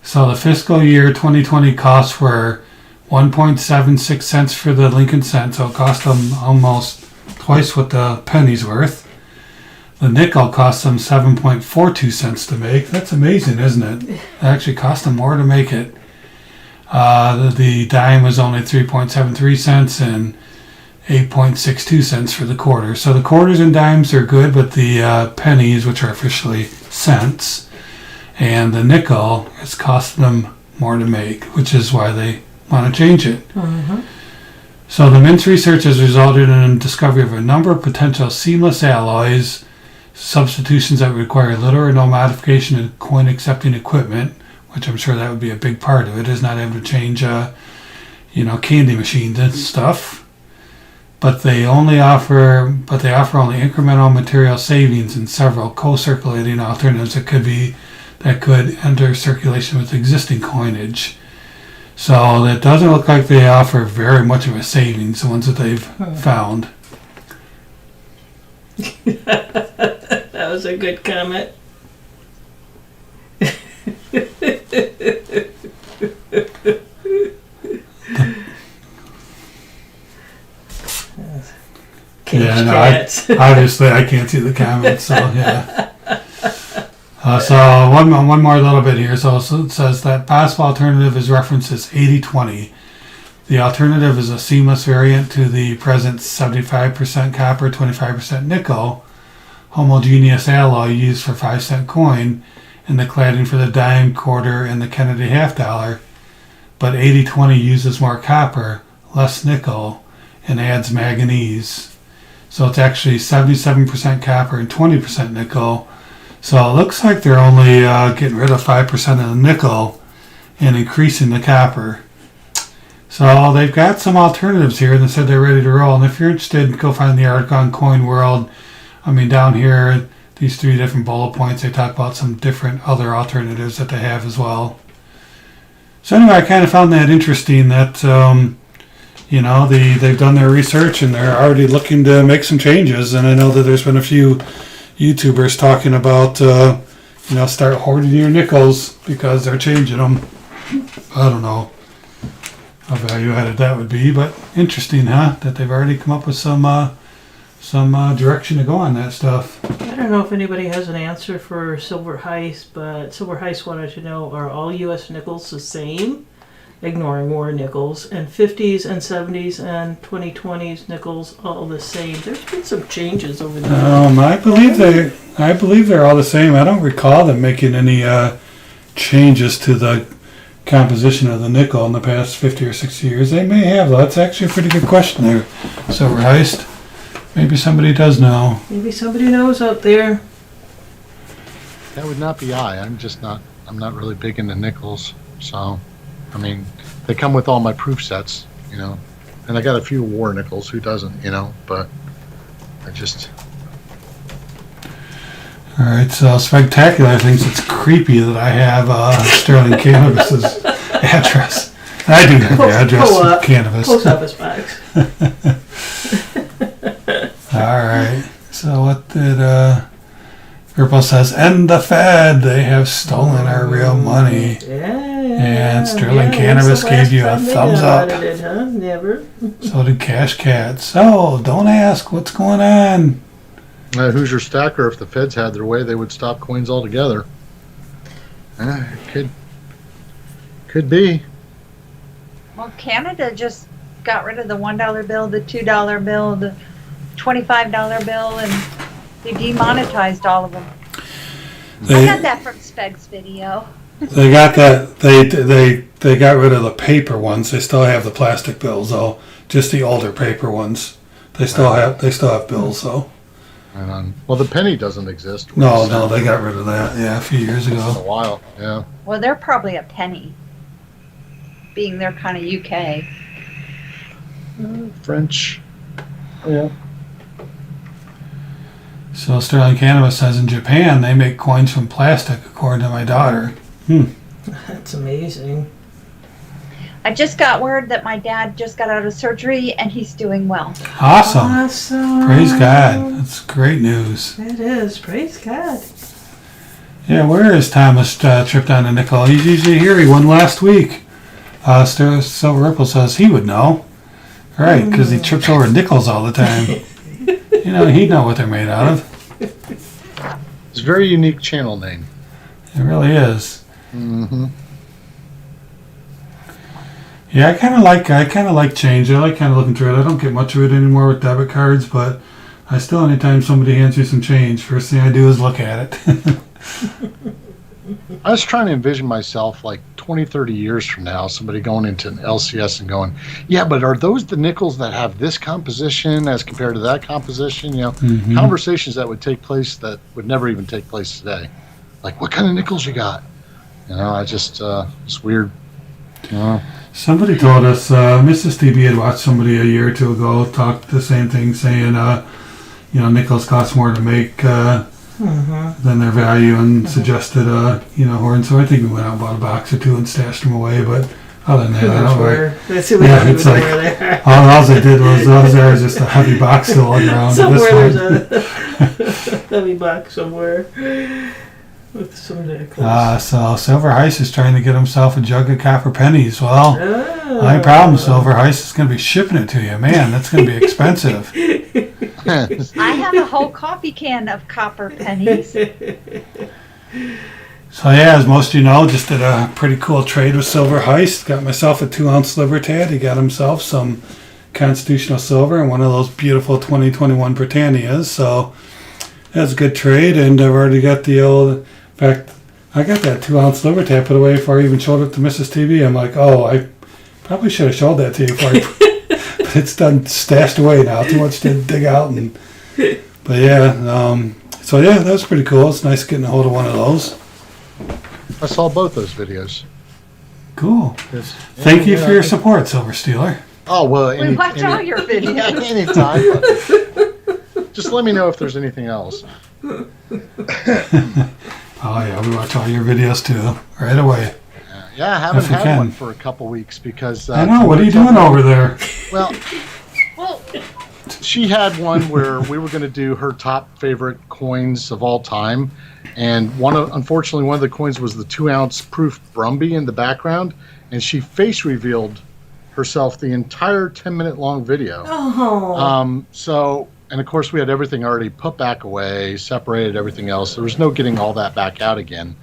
So the fiscal year 2020 costs were 1.76 cents for the Lincoln cent, so it cost them almost twice what the penny's worth. The nickel cost them 7.42 cents to make. That's amazing, isn't it? It actually cost them more to make it. The dime was only 3.73 cents and 8.62 cents for the quarter. So the quarters and dimes are good, but the pennies, which are officially cents, and the nickel is costing them more to make, which is why they want to change it. Mm-hmm. So the Mint's research has resulted in the discovery of a number of potential seamless alloys, substitutions that require little or no modification of coin accepting equipment, which I'm sure that would be a big part of it, is not having to change, candy machines and stuff. But they offer only incremental material savings in several co-circulating alternatives that could enter circulation with existing coinage. So that doesn't look like they offer very much of a savings, the ones that they've found. That was a good comment. Obviously I can't see the comments, so yeah. So one more little bit here. So it says that possible alternative is referenced as 80-20. The alternative is a seamless variant to the present 75% copper, 25% nickel homogeneous alloy used for 5-cent coin and the cladding for the dime, quarter, and the Kennedy half dollar. But 80-20 uses more copper, less nickel, and adds manganese. So it's actually 77% copper and 20% nickel. So it looks like they're only getting rid of 5% of the nickel and increasing the copper. So they've got some alternatives here, and they said they're ready to roll. And if you're interested, go find the article on Coin World. Down here, these 3 different bullet points, they talk about some different other alternatives that they have as well. So anyway, I kind of found that interesting that, they've done their research and they're already looking to make some changes. And I know that there's been a few YouTubers talking about, start hoarding your nickels because they're changing them. I don't know how value added that would be, but interesting, huh? That they've already come up with some direction to go on that stuff. I don't know if anybody has an answer for Silver Heist, but Silver Heist wanted to know, are all U.S. nickels the same? Ignoring war nickels, and 50s and 70s and 2020s nickels all the same. There's been some changes over the years. I believe they're all the same. I don't recall them making any changes to the composition of the nickel in the past 50 or 60 years. They may have, though. That's actually a pretty good question there, Silver Heist. Maybe somebody does know. Maybe somebody knows out there. That would not be I'm not really big into nickels. So, they come with all my proof sets, and I got a few war nickels. Who doesn't, but I just... All right, so Spectacular thinks it's creepy that I have Sterling Cannabis's address. I do have the address of Cannabis. Post office box. All right. So what did Purple says? End the Fed. They have stolen our real money. Yeah. And Sterling Cannabis gave you a thumbs up. Audited, huh? Never. So did Cash Cat. So don't ask what's going on. Who's your stacker? If the Feds had their way, they would stop coins altogether. Could be. Well, Canada just got rid of the $1 bill, the $2 bill, the $25 bill, and They demonetized all of them. I They got that from Speg's video. they got that they got rid of the paper ones. They still have the plastic bills though. Just the older paper ones. They still have bills though. Right on. Well, the penny doesn't exist. No, they got rid of that. Yeah, a few years It's been a ago. while. Yeah. Well, they're probably a penny, being they're kind of UK. French. Yeah. So Sterling Cannabis says in Japan they make coins from plastic, according to my daughter. That's amazing. I just got word that my dad just got out of surgery and he's doing well. Awesome. Awesome. Praise God. That's great news. It is. Praise God. Yeah, where is Thomas tripped on a nickel? He's usually here. He won last week. Silver Ripple says he would know. Right, because he trips over nickels all the time. You know, he'd know what they're made out of. It's a very unique channel name. It really is. Mm-hmm. Yeah, I kind of like change. I like kind of looking through it. I don't get much of it anymore with debit cards, but I still, anytime somebody hands you some change, first thing I do is look at it. I was trying to envision myself like 20, 30 years from now, somebody going into an LCS and going, yeah, but are those the nickels that have this composition as compared to that composition? You know, conversations that would take place that would never even take place today. Like, what kind of nickels you got? You know, I just, it's weird. You know? Somebody told us, Mrs. TB had watched somebody a year or two ago talk the same thing, saying, you know, nickels cost more to make than their value, and suggested, you know, horn. So I think we went out and bought a box or two and stashed them away. But other than that, I don't know. Let's see what Yeah, it's like all I did was there was just a heavy box still on the ground. somewhere there's a heavy box somewhere with some nickels. So Silver Heist is trying to get himself a jug of copper pennies. Well, Oh. my problem, Silver Heist, is going to be shipping it to you. Man, that's going to be expensive. I have a whole coffee can of copper pennies. So yeah, as most of you know, just did a pretty cool trade with Silver Heist. Got myself a 2-ounce Libertad. He got himself some Constitutional Silver and one of those beautiful 2021 Britannias. So that's a good trade, and I've already got the old. In fact, I got that 2-ounce Libertad put away before I even showed it to Mrs. TV. I'm like, oh, I probably should have showed that to you before but it's done stashed away now. Too much to dig out. But yeah, so yeah, that was pretty cool. It's nice getting a hold of one of those. I saw both those videos. Cool. Yes. Thank you for your support, Silver Stealer. Oh, well, We watch all your videos. anytime. Just let me know if there's anything else. Oh yeah, we watch all your videos too, right away. Yeah, I haven't If you had can. one for a couple weeks because... I know, what are you doing over there? Well, she had one where we were going to do her top favorite coins of all time, and unfortunately one of the coins was the 2-ounce proof Brumby in the background, and she face revealed herself the entire 10-minute long video. Oh. So, and of course we had everything already put back away, separated everything else. There was no getting all that back out again.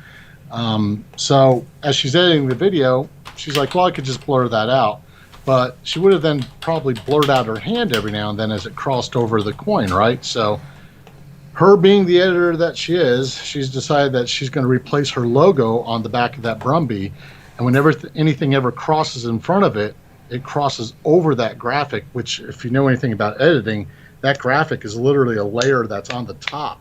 So as she's editing the video, she's like, well, I could just blur that out. But she would have then probably blurred out her hand every now and then as it crossed over the coin, right? So her being the editor that she is, she's decided that she's going to replace her logo on the back of that Brumby. And whenever anything ever crosses in front of it, it crosses over that graphic, which if you know anything about editing, that graphic is literally a layer that's on the top.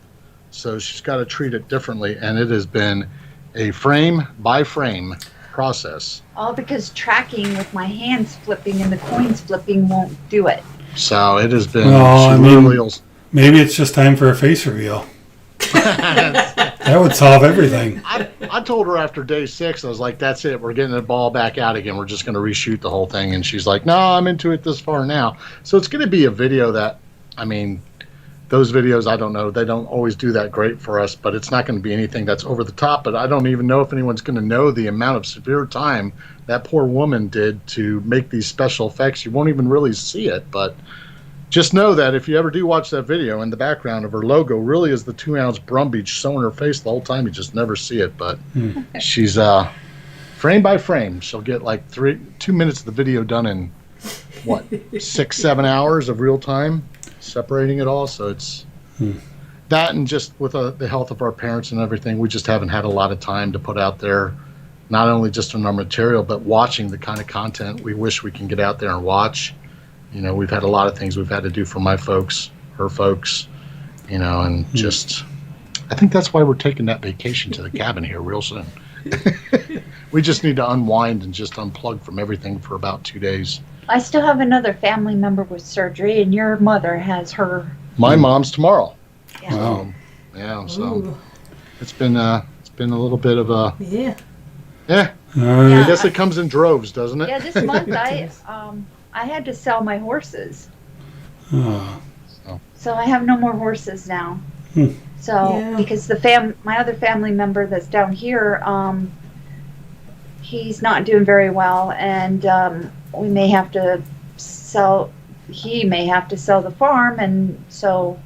So she's got to treat it differently. And it has been a frame by frame process. All because tracking with my hands flipping and the coins flipping won't do it. So it has been. Well, I she mean, literally maybe it's just time for a face reveal. That would solve everything. I told her after day 6, I was like, that's it. We're getting the ball back out again. We're just going to reshoot the whole thing. And she's like, no, I'm into it this far now. So it's going to be a video that, I mean, those videos, I don't know. They don't always do that great for us, but it's not going to be anything that's over the top. But I don't even know if anyone's going to know the amount of severe time that poor woman did to make these special effects. You won't even really see it, but just know that if you ever do watch that video, in the background of her logo really is the 2-ounce Brumby sewn her face the whole time. You just never see it, but she's frame by frame. She'll get like 2 minutes of the video done in what 6-7 hours of real time separating it all. So it's that and just with the health of our parents and everything, we just haven't had a lot of time to put out there, not only just on our material, but watching the kind of content we wish we can get out there and watch. You know, we've had a lot of things we've had to do for my folks, her folks, you know, and just, I think that's why we're taking that vacation to the cabin here real soon. We just need to unwind and just unplug from everything for about 2 days. I still have another family member with surgery, and your mother has her. My mom's tomorrow. Yeah. Wow. Yeah, so Ooh. it's been a little bit of a Yeah. yeah. All right. Yeah. I guess it comes in droves, doesn't it? Yeah, this month I had to sell my horses, Oh. so I have no more horses now. Hmm. So Yeah. because my other family member that's down here, he's not doing very well, and we may have to sell. He may have to sell the farm, and so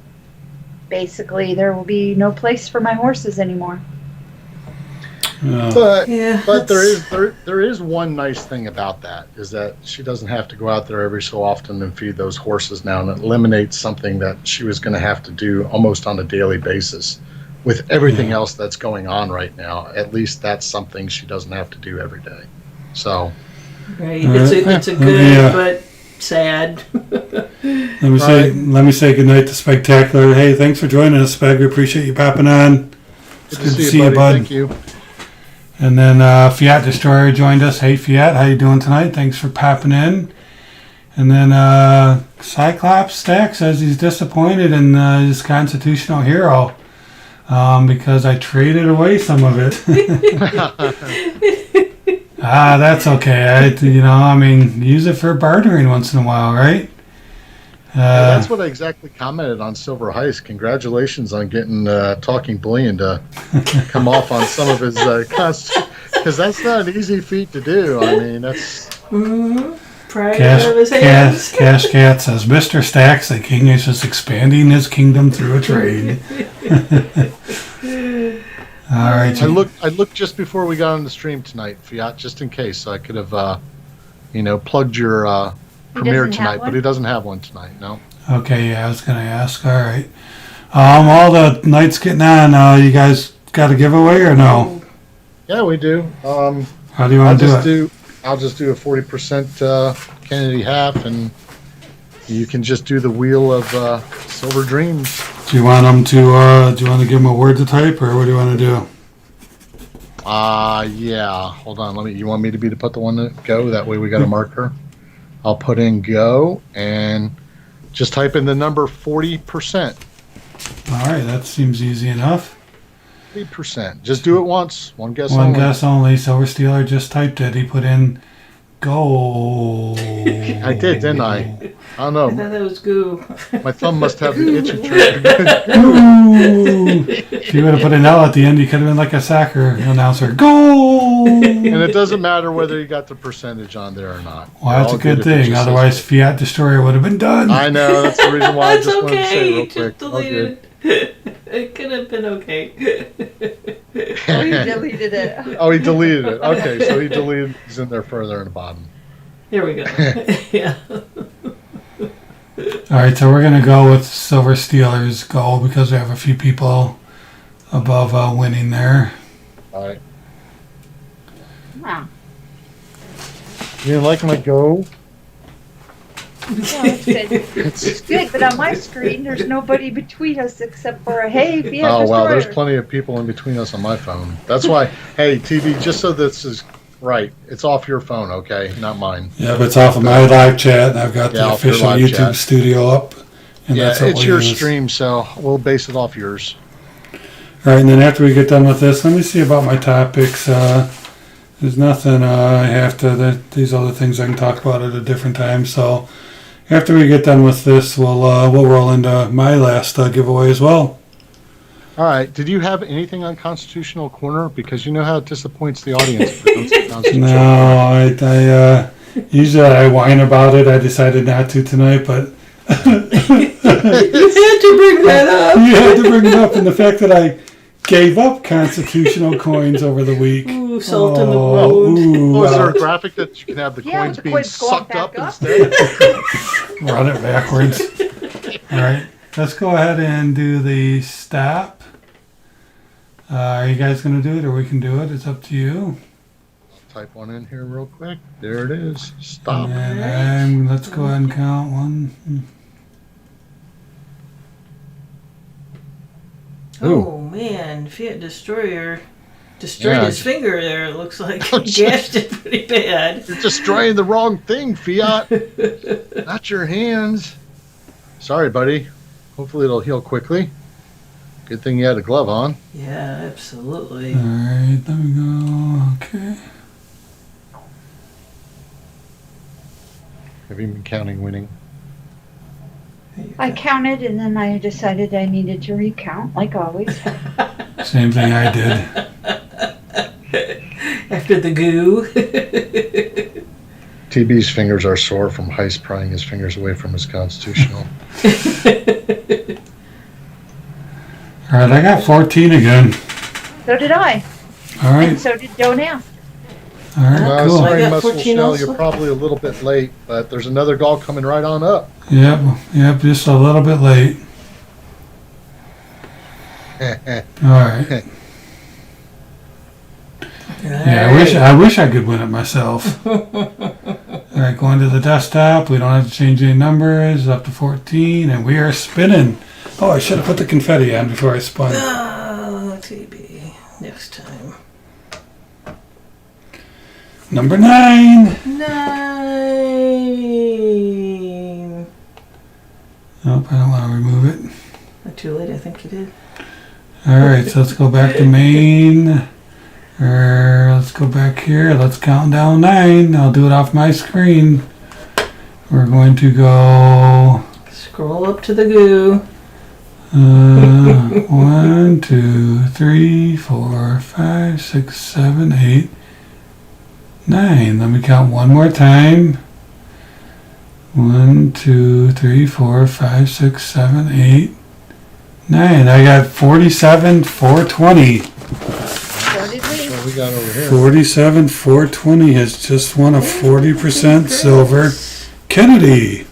basically there will be no place for my horses anymore. But Yeah. but there is one nice thing about that, is that she doesn't have to go out there every so often and feed those horses now, and it eliminates something that she was going to have to do almost on a daily basis. With everything else that's going on right now, at least that's something she doesn't have to do every day. So Right. It's a good Yeah. but sad. Let me say goodnight to Spectacular. Hey, thanks for joining us, Speg. We appreciate you popping on. good good to see you, buddy. Thank you. And then Fiat Destroyer joined us. Hey, Fiat, how you doing tonight? Thanks for popping in. And then Cyclops Stack says he's disappointed in his constitutional hero because I traded away some of it. That's okay. Use it for bartering once in a while, right? Yeah, that's what I exactly commented on Silver Heist. Congratulations on getting Talking Bullion to come off on some of his because that's not an easy feat to do. I mean, that's Pride out of his hands. Cash Cat says, Mr. Stacks, the king is just expanding his kingdom through a trade. All right. I looked just before we got on the stream tonight, Fiat, just in case, so I could have plugged your premiere doesn't have tonight, one? but he doesn't have one tonight. No. Okay, yeah, I was going to ask. All right. All the nights getting on, you guys got a giveaway or no? Yeah, we do. How do you want to do it? I'll just do a 40% Kennedy half, and you can just do the wheel of Silver Dreams. Do you want them to? Do you want to give them a word to type, or what do you want to do? Yeah. Hold on. You want me to be to put the one to go? That way we got a marker. I'll put in go and just type in the number 40%. All right, that seems easy enough. 40%. Just do it once. One guess One only. guess only. Silver Stealer just typed it. He put in go. I did, didn't I? I don't I know. thought that was goo. My thumb must have the itchy trick. Ooh. If you would have put an L at the end, you could have been like a soccer announcer. Go! And it doesn't matter whether you got the percentage on there or not. Well, that's All a good if it thing. just Otherwise, says- Fiat Destroyer would have been done. I know. That's the reason why I That's just wanted to say okay. real Just quick. All deleted good. it. It could have been okay. Oh, you deleted it. Oh, he deleted it. Okay, so he deleted. He's in there further in the bottom. Here we go. Yeah. All right, so we're going to go with Silver Stealer's goal because we have a few people above winning there. All right. Wow. You didn't like my go? Yeah, it's good. It's good, but on my screen, there's nobody between us except for a hey, Fiat Oh, wow. There's Destroyer. plenty of people in between us on my phone. That's why, hey, TV, just so this is right, it's off your phone, okay? Not mine. Yeah, but it's off of my live chat, and I've got Yeah, the off your official live YouTube chat. studio up. And Yeah, that's what it's we'll your use. stream, so we'll base it off yours. All right, and then after we get done with this, let me see about my topics. There's nothing I have to. These other things I can talk about at a different time. So after we get done with this, we'll roll into my last giveaway as well. All right. Did you have anything on Constitutional Corner? Because you know how it disappoints the audience. if we don't say Constitutional No, I usually I whine about it. I decided not to tonight, but You had to bring that up. you had to bring it up, and the fact that I gave up constitutional coins over the week. Ooh, salt in the Oh, wound. ooh, Oh, is there a graphic that you can have the Yeah, coins the being coins go sucked back up up. instead? run it backwards. All right. let's go ahead and do the stop. Are you guys going to do it, or we can do it? It's up to you. Type one in here real quick. There it is. Stop. And let's go ahead and count 1. Oh man, Fiat Destroyer destroyed Yeah, his finger there. It looks like Oh, he gashed it pretty bad. You're destroying the wrong thing, Fiat. Not your hands. Sorry, buddy. Hopefully it'll heal quickly. Good thing you had a glove on. Yeah, absolutely. All right, there we go. Okay. Have you been counting winning? I counted and then I decided I needed to recount, like always. Same thing I did. After the goo. TB's fingers are sore from Heist prying his fingers away from his constitutional. All right, I got 14 again. So did I. All And right, so did Donell. all right, Well, cool. I sorry, got Muscle 14 Shell, also. you're probably a little bit late, but there's another gall coming right on up. Yep, just a little bit late. All right. Yeah, I wish I could win it myself. All right, going to the desktop. We don't have to change any numbers. Up to 14, and we are spinning. Oh, I should have put the confetti on before I spun. Oh, TB. Next time. Number 9. 9. Oh, I don't want to remove it. Not too late, I think you did. All right, so let's go back to main. Or let's go back here. Let's count down 9. I'll do it off my screen. We're going to go Scroll up to the goo. 1, 2, 3, 4, 5, 6, 7, 8, 9. Let me count one more time. 1, 2, 3, 4, 5, 6, 7, 8, 9. I got 47, 420. So did we. What we got over here? 47, 420 has just won a 40% silver. Kennedy,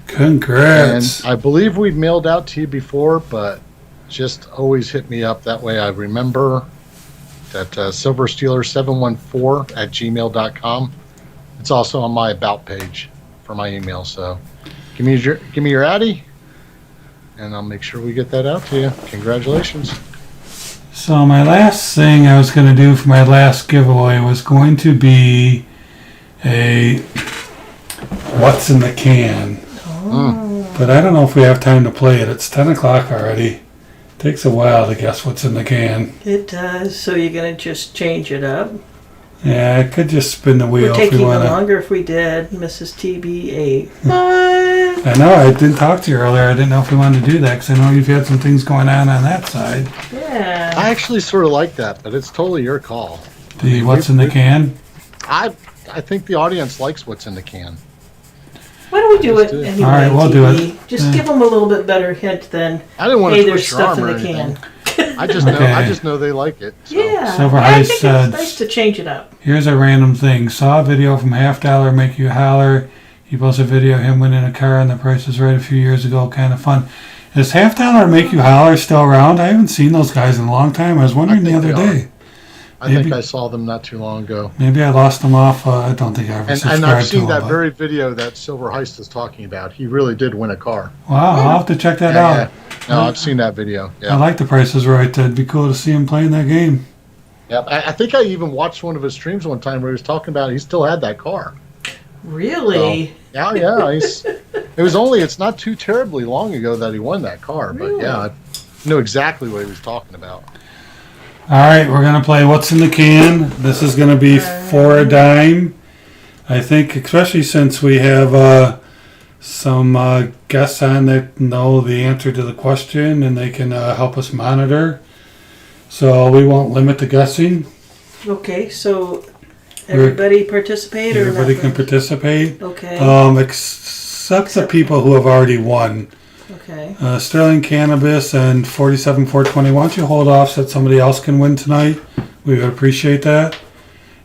congrats. And I believe we've mailed out to you before, but just always hit me up. That way I remember that silverstealer714@gmail.com. It's also on my about page for my email. So give me your Addy, and I'll make sure we get that out to you. Congratulations. So my last thing I was going to do for my last giveaway was going to be a what's in the can. But I don't know if we have time to play it. It's 10 o'clock already. Takes a while to guess what's in the can. It does. So you're going to just change it up? Yeah, I could just spin the wheel It would if take we even want to. longer if we did. Mrs. TB8. I know, I didn't talk to you earlier. I didn't know if we wanted to do that because I know you've had some things going on that side. Yeah. I actually sort of like that, but it's totally your call. The what's in the can? I think the audience likes what's in the can. Why don't we do it Let's do it. anyway, All right, we'll do TB? it. Just Yeah. give them a little bit better hint than, I didn't want hey, to there's push your stuff arm in or the anything. can. I just know. Okay. I just know they like it. So. Yeah. Silver I Heist think said- it's nice to change it up. Here's a random thing. Saw a video from Half Dollar Make You Holler. He posted a video of him winning a car and the Price is Right a few years ago. Kind of fun. Is Half Dollar Make You Holler still around? I haven't seen those guys in a long time. I was wondering the think other they are. day. I think Maybe- I saw them not too long ago. Maybe I lost them off. I don't think I ever And subscribed I've to seen them. that but- very video that Silver Heist is talking about. He really did win a car. Wow, I'll have to check that Yeah, out. yeah. No, I've seen that video. I Yeah. like the Price is Right. It'd be cool to see him playing that game. Yeah. I think I even watched one of his streams one time where he was talking about he still had that car. Really? Yeah, yeah. It's not too terribly long ago that he won that car, but Really? yeah, I know exactly what he was talking about. All right, we're going to play What's in the Can. This is going to be for a dime. I think, especially since we have some guests on that know the answer to the question and they can help us monitor. So we won't limit the guessing. Okay, so everybody participate or Everybody can not? participate, Okay. except the people who have already won. Okay. Sterling Cannabis and 47-420. Why don't you hold off so that somebody else can win tonight? We would appreciate that.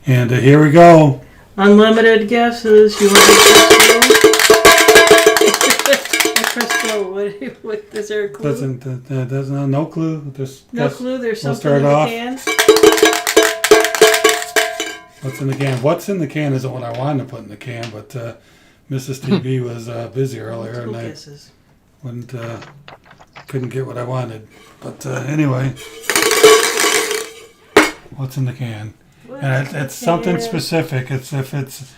And here we go. Unlimited guesses. You want to guess? I pressed So what is there a clue? Doesn't no clue. Just No guess. clue. There's we'll something start in the off. can. What's in the can? What's in the can isn't what I wanted to put in the can, but Mrs. TB was busy earlier, and I Guesses. couldn't get what I wanted. But anyway, what's in the can? And it's something specific. It's if it's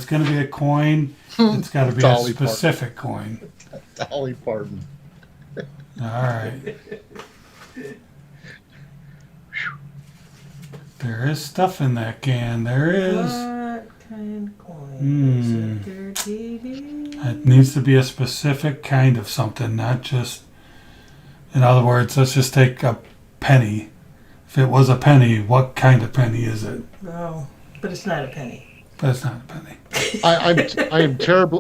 going to be a coin, it's got to be a Dolly specific coin. Dolly Parton. All right. There is stuff in that can. There is. What kind of coin is it there, TV? It needs to be a specific kind of something, not just. In other words, let's just take a penny. If it was a penny, what kind of penny is it? No, but it's not a penny. But it's not a penny.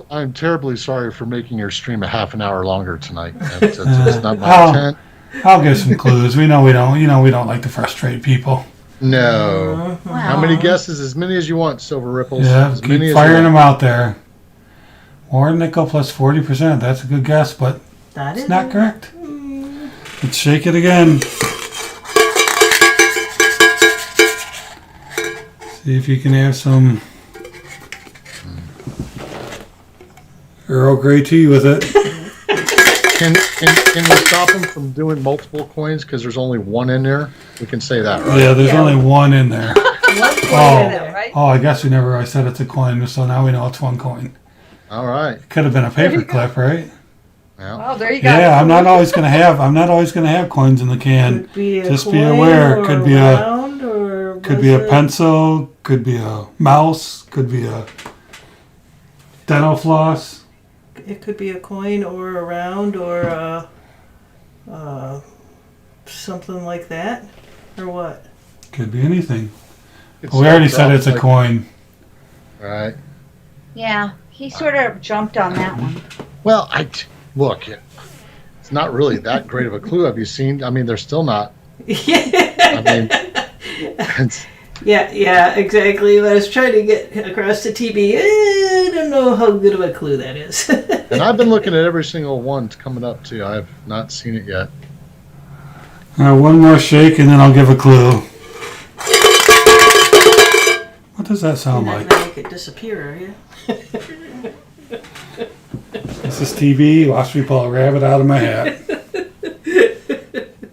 I'm terribly sorry for making your stream a half an hour longer tonight. It's not my intent. I'll give some clues. We know we don't. We don't like to frustrate people. No. Wow. How many guesses? As many as you want, Silver Ripples. Yeah, as keep many firing as you them want. out there. Warren nickel plus 40%. That's a good guess, but That it's is not correct. Let's shake it again. See if you can have some Earl Grey tea with it. Can we stop them from doing multiple coins because there's only one in there? We can say that, right? Yeah, there's Yeah. only one in there. One coin Oh. in there. Right? Oh, I guess we never really said it's a coin, so now we know it's one coin. All right. Could have been a paper clip, right? Yeah. Well, there you go. Yeah, I'm not always gonna have coins in the can. Could be a Just coin be aware, or could be round or Could was be a it- pencil, could be a mouse, could be a dental floss. It could be a coin or a round or something like that, or what? Could be anything. It's Well, we already dropped said it's a like- coin. Right. Yeah, he sort of jumped on that one. Well, look. It's not really that great of a clue. Have you seen? I mean, they're still not. I mean, it's, Yeah, exactly. I was trying to get across to TB. I don't know how good of a clue that is. and I've been looking at every single one coming up too. I have not seen it yet. One more shake and then I'll give a clue. What does that You're sound not like? gonna make it disappear, are you? This is TV. Watch me pull a rabbit out of my hat.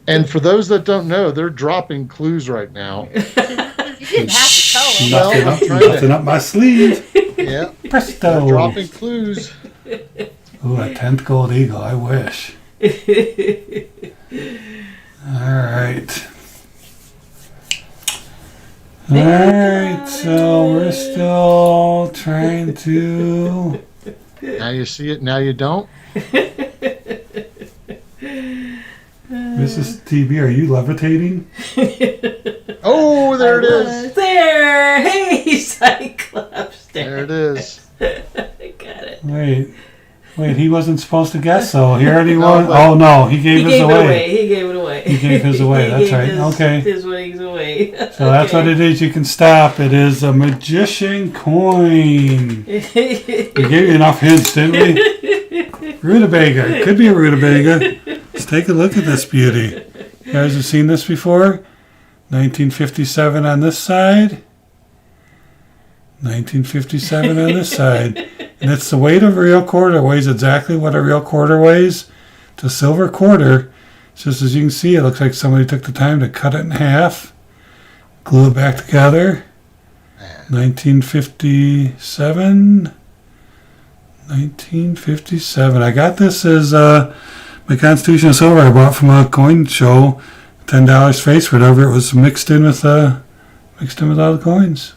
And for those that don't know, they're dropping clues right now. You didn't have to tell him. Well, I'm trying to- Nothing up my sleeve. Yeah, they're Presto. dropping clues. Ooh, a 10th gold eagle. I wish. All right. All right. So we're still trying to. Now you see it. Now you don't. Mrs. TB, are you levitating? Oh, there it is. There! Hey, Cyclops! There it is. I got it. Wait, he wasn't supposed to guess, so he already No, won. but- Oh no, he gave He his gave it away. away. He gave it away. He gave his away, He that's gave right. his- Okay. His winnings away. So that's what it is. You can stop. It is a magician coin. We gave you enough hints, didn't we? Rutabaga. It could be a rutabaga. Let's take a look at this beauty. You guys have seen this before? 1957 on this side. 1957 on this side. And it's the weight of a real quarter. It weighs exactly what a real quarter weighs. It's a silver quarter. Just as you can see, it looks like somebody took the time to cut it in half, glue it back together. 1957. 1957. I got this as my Constitution of Silver I bought from a coin show. $10 face, whatever. It was mixed in with all the coins.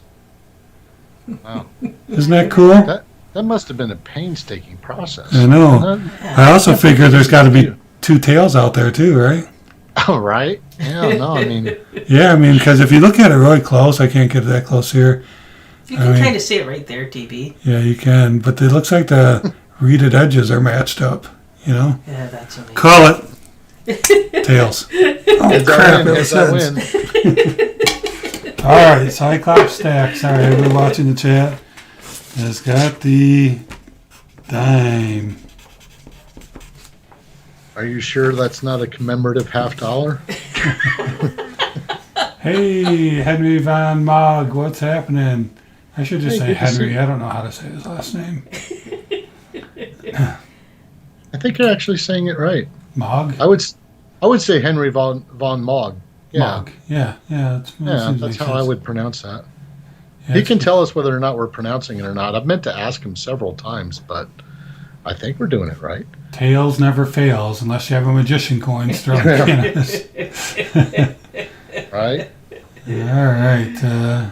Wow. Isn't that cool? That must have been a painstaking process. I know. Wasn't it? I also figure there's got to be two tails out there too, right? Oh, right. Yeah. No. I mean, Yeah, I mean, because if you look at it really close, I can't get it that close here. You I can mean- kind of see it right there, TB. Yeah, you can, but it looks like the reeded edges are matched up. You know, Yeah, that's amazing. call it tails. Oh heads crap! I win. It Heads was I heads. win. All right, Cyclops stack. Sorry, everyone watching the chat has got the dime. Are you sure that's not a commemorative $50? Hey, Henry Von Mogg, what's happening? I should just Hey, say good to see Henry. you. I don't know how to say his last name. I think you're actually saying it right. Mogg? I would say Henry von Mogg. Yeah. Mogg. Yeah. Yeah, seems that's like how I sense. would pronounce that. Yeah, He it's- can tell us whether or not we're pronouncing it or not. I've meant to ask him several times, but I think we're doing it right. Tails never fails unless you have a magician coin thrown in it. Right? All right.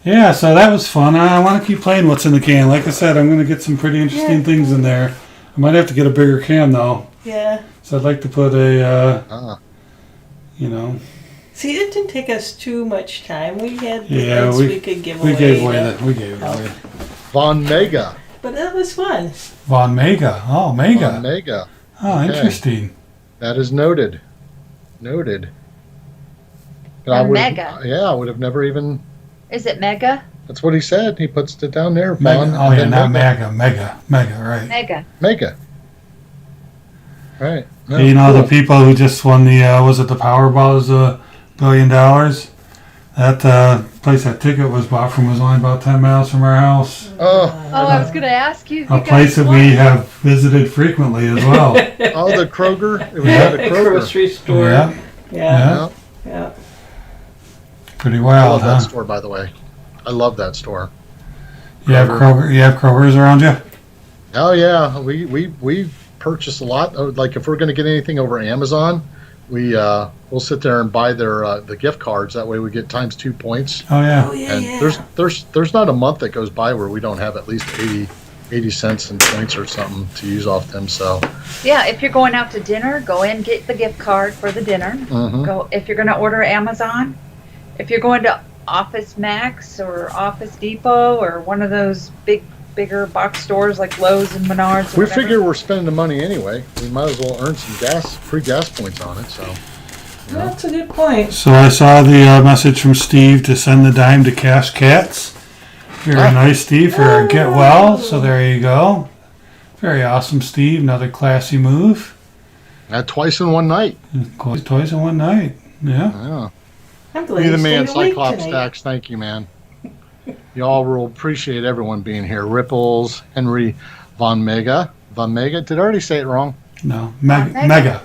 Yeah, so that was fun. I want to keep playing what's in the can. Like I said, I'm going to get some pretty interesting things in there. I might have to get a bigger can, though. Yeah. So I'd like to put a, Ah. you know... See, it didn't take us too much time. We had Yeah, bits we- we could give away. We gave away to- that. We gave it Oh. away. Von Mega. But that was fun. Von Mega. Oh, Von Mega. Mega. Oh, Okay. interesting. That is noted. Noted. But Von I would, Mega. Yeah, I would have never even. Is it mega? That's what he said. He puts it down there. Mega. Von, Oh, and yeah, then not Mega. Mega, right. Mega. Mega. Right. No, You know, cool. the people who just won the, was it the Powerball, was $1 billion? That place that ticket was bought from was only about 10 miles from our house. Oh, Oh, I was going to ask you. If A you guys place that won. we have visited frequently as well. oh, the Kroger. It was Yeah. at a Kroger. Grocery store. Yeah, Yeah. yeah. Yeah. Pretty I wild, love that huh? store, by the way. I love that store. You have Kroger. You have Krogers around you? Oh yeah, we purchase a lot. Like if we're going to get anything over Amazon, we'll sit there and buy their the gift cards. That way we get ×2 points. Oh yeah. Oh, yeah, And yeah. there's not a month that goes by where we don't have at least 80 cents in points or something to use off them. So Yeah, if you're going out to dinner, go in, get the gift card for the dinner. mhm. Go if you're going to order Amazon. If you're going to Office Max or Office Depot or one of those bigger box stores like Lowe's and Menards. or we whatever. figure we're spending the money anyway. We might as well earn some free gas points on it. So you know. That's a good point. So I saw the message from Steve to send the dime to Cash Cats. Very Ah. nice, Steve, for our Get Well. So there you go. Very awesome, Steve. Another classy move. Twice in one night. Toys in one night. Yeah. Yeah. I'm glad Be you the man, stayed awake Cyclops tonight. Stacks. Thank you, man. Y'all will appreciate everyone being here. Ripples, Henry Von Mega. Von Mega? Did I already say it wrong? No. Mega. Mega.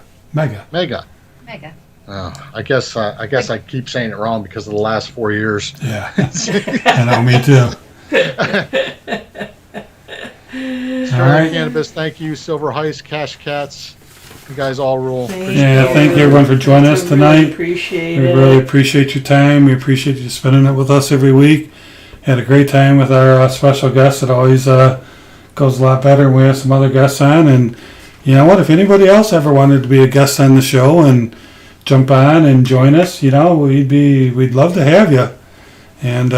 Mega. Mega. Oh, I guess I keep saying it wrong because of the last 4 years. Yeah. I know, me too. All right. Cannabis, thank you. Silver Heist, Cash Cats. You guys all rule. Yeah, thank you everyone for joining us We tonight. Really appreciate We it. really appreciate your time. We appreciate you spending it with us every week. Had a great time with our special guests. It always goes a lot better when we have some other guests on. And you know what? If anybody else ever wanted to be a guest on the show and jump on and join us, you know, we'd love to have you. And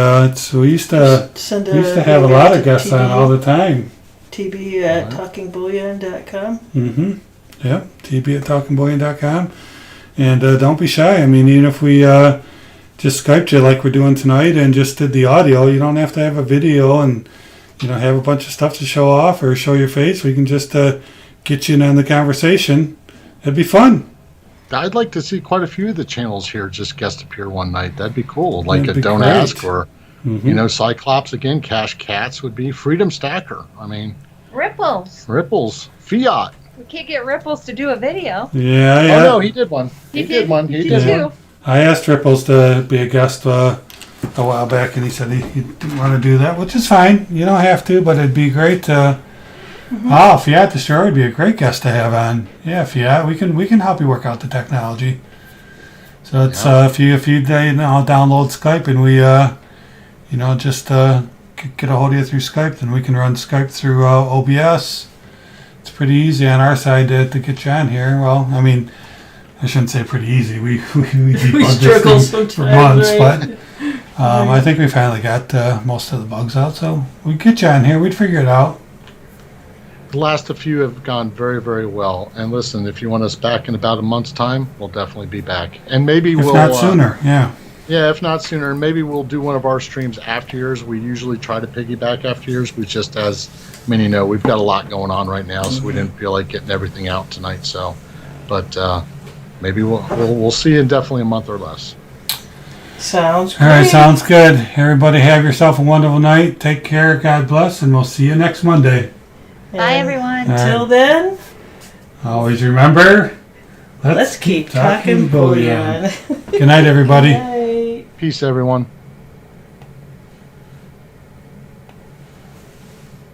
we used to Send have a lot of guests on all the time. TB at talkingbullion.com. Mm-hmm. Yep. TB at talkingbullion.com. And don't be shy. I mean, even if we just Skyped you like we're doing tonight and just did the audio, you don't have to have a video and, you know, have a bunch of stuff to show off or show your face. We can just get you in on the conversation. It'd be fun. I'd like to see quite a few of the channels here just guest appear one night. That'd be cool. Like That'd a be Don't great. Ask or, Mm-hmm. you know, Cyclops again, Cash Cats would be Freedom Stacker. I mean, Ripples. Ripples, Fiat. We can't get Ripples to do a video. Yeah, Oh, yeah. no, he did one. He did one. He did did one. too. I asked Ripples to be a guest a while back, and he said he didn't want to do that, which is fine. You don't have to, but it'd be great to. Oh, Fiat Destroyer would be a great guest to have on. Yeah, Fiat, we can help you work out the technology. So it's if you download Skype and we you know just get a hold of you through Skype, then we can run Skype through OBS. It's pretty easy on our side to get you on here. Well, I mean, I shouldn't say pretty easy. We debug struggle this thing for sometimes, months, right? but I think we finally got most of the bugs out. So we'd get you on here. We'd figure it out. The last few have gone very, very well. And listen, if you want us back in about a month's time, we'll definitely be back. And maybe If we'll not sooner, yeah. Yeah, if not sooner, and maybe we'll do one of our streams after yours. We usually try to piggyback after yours. We just, as many know, we've got a lot going on right now, so we didn't feel like getting everything out tonight. So but maybe we'll see in definitely a month or less. Sounds All right, great. sounds good. Everybody have yourself a wonderful night. Take care. God bless, and we'll see you next Monday. Bye, And everyone. Until then, Always remember, let's keep talking bullion. Good night, everybody. Night. Peace, everyone.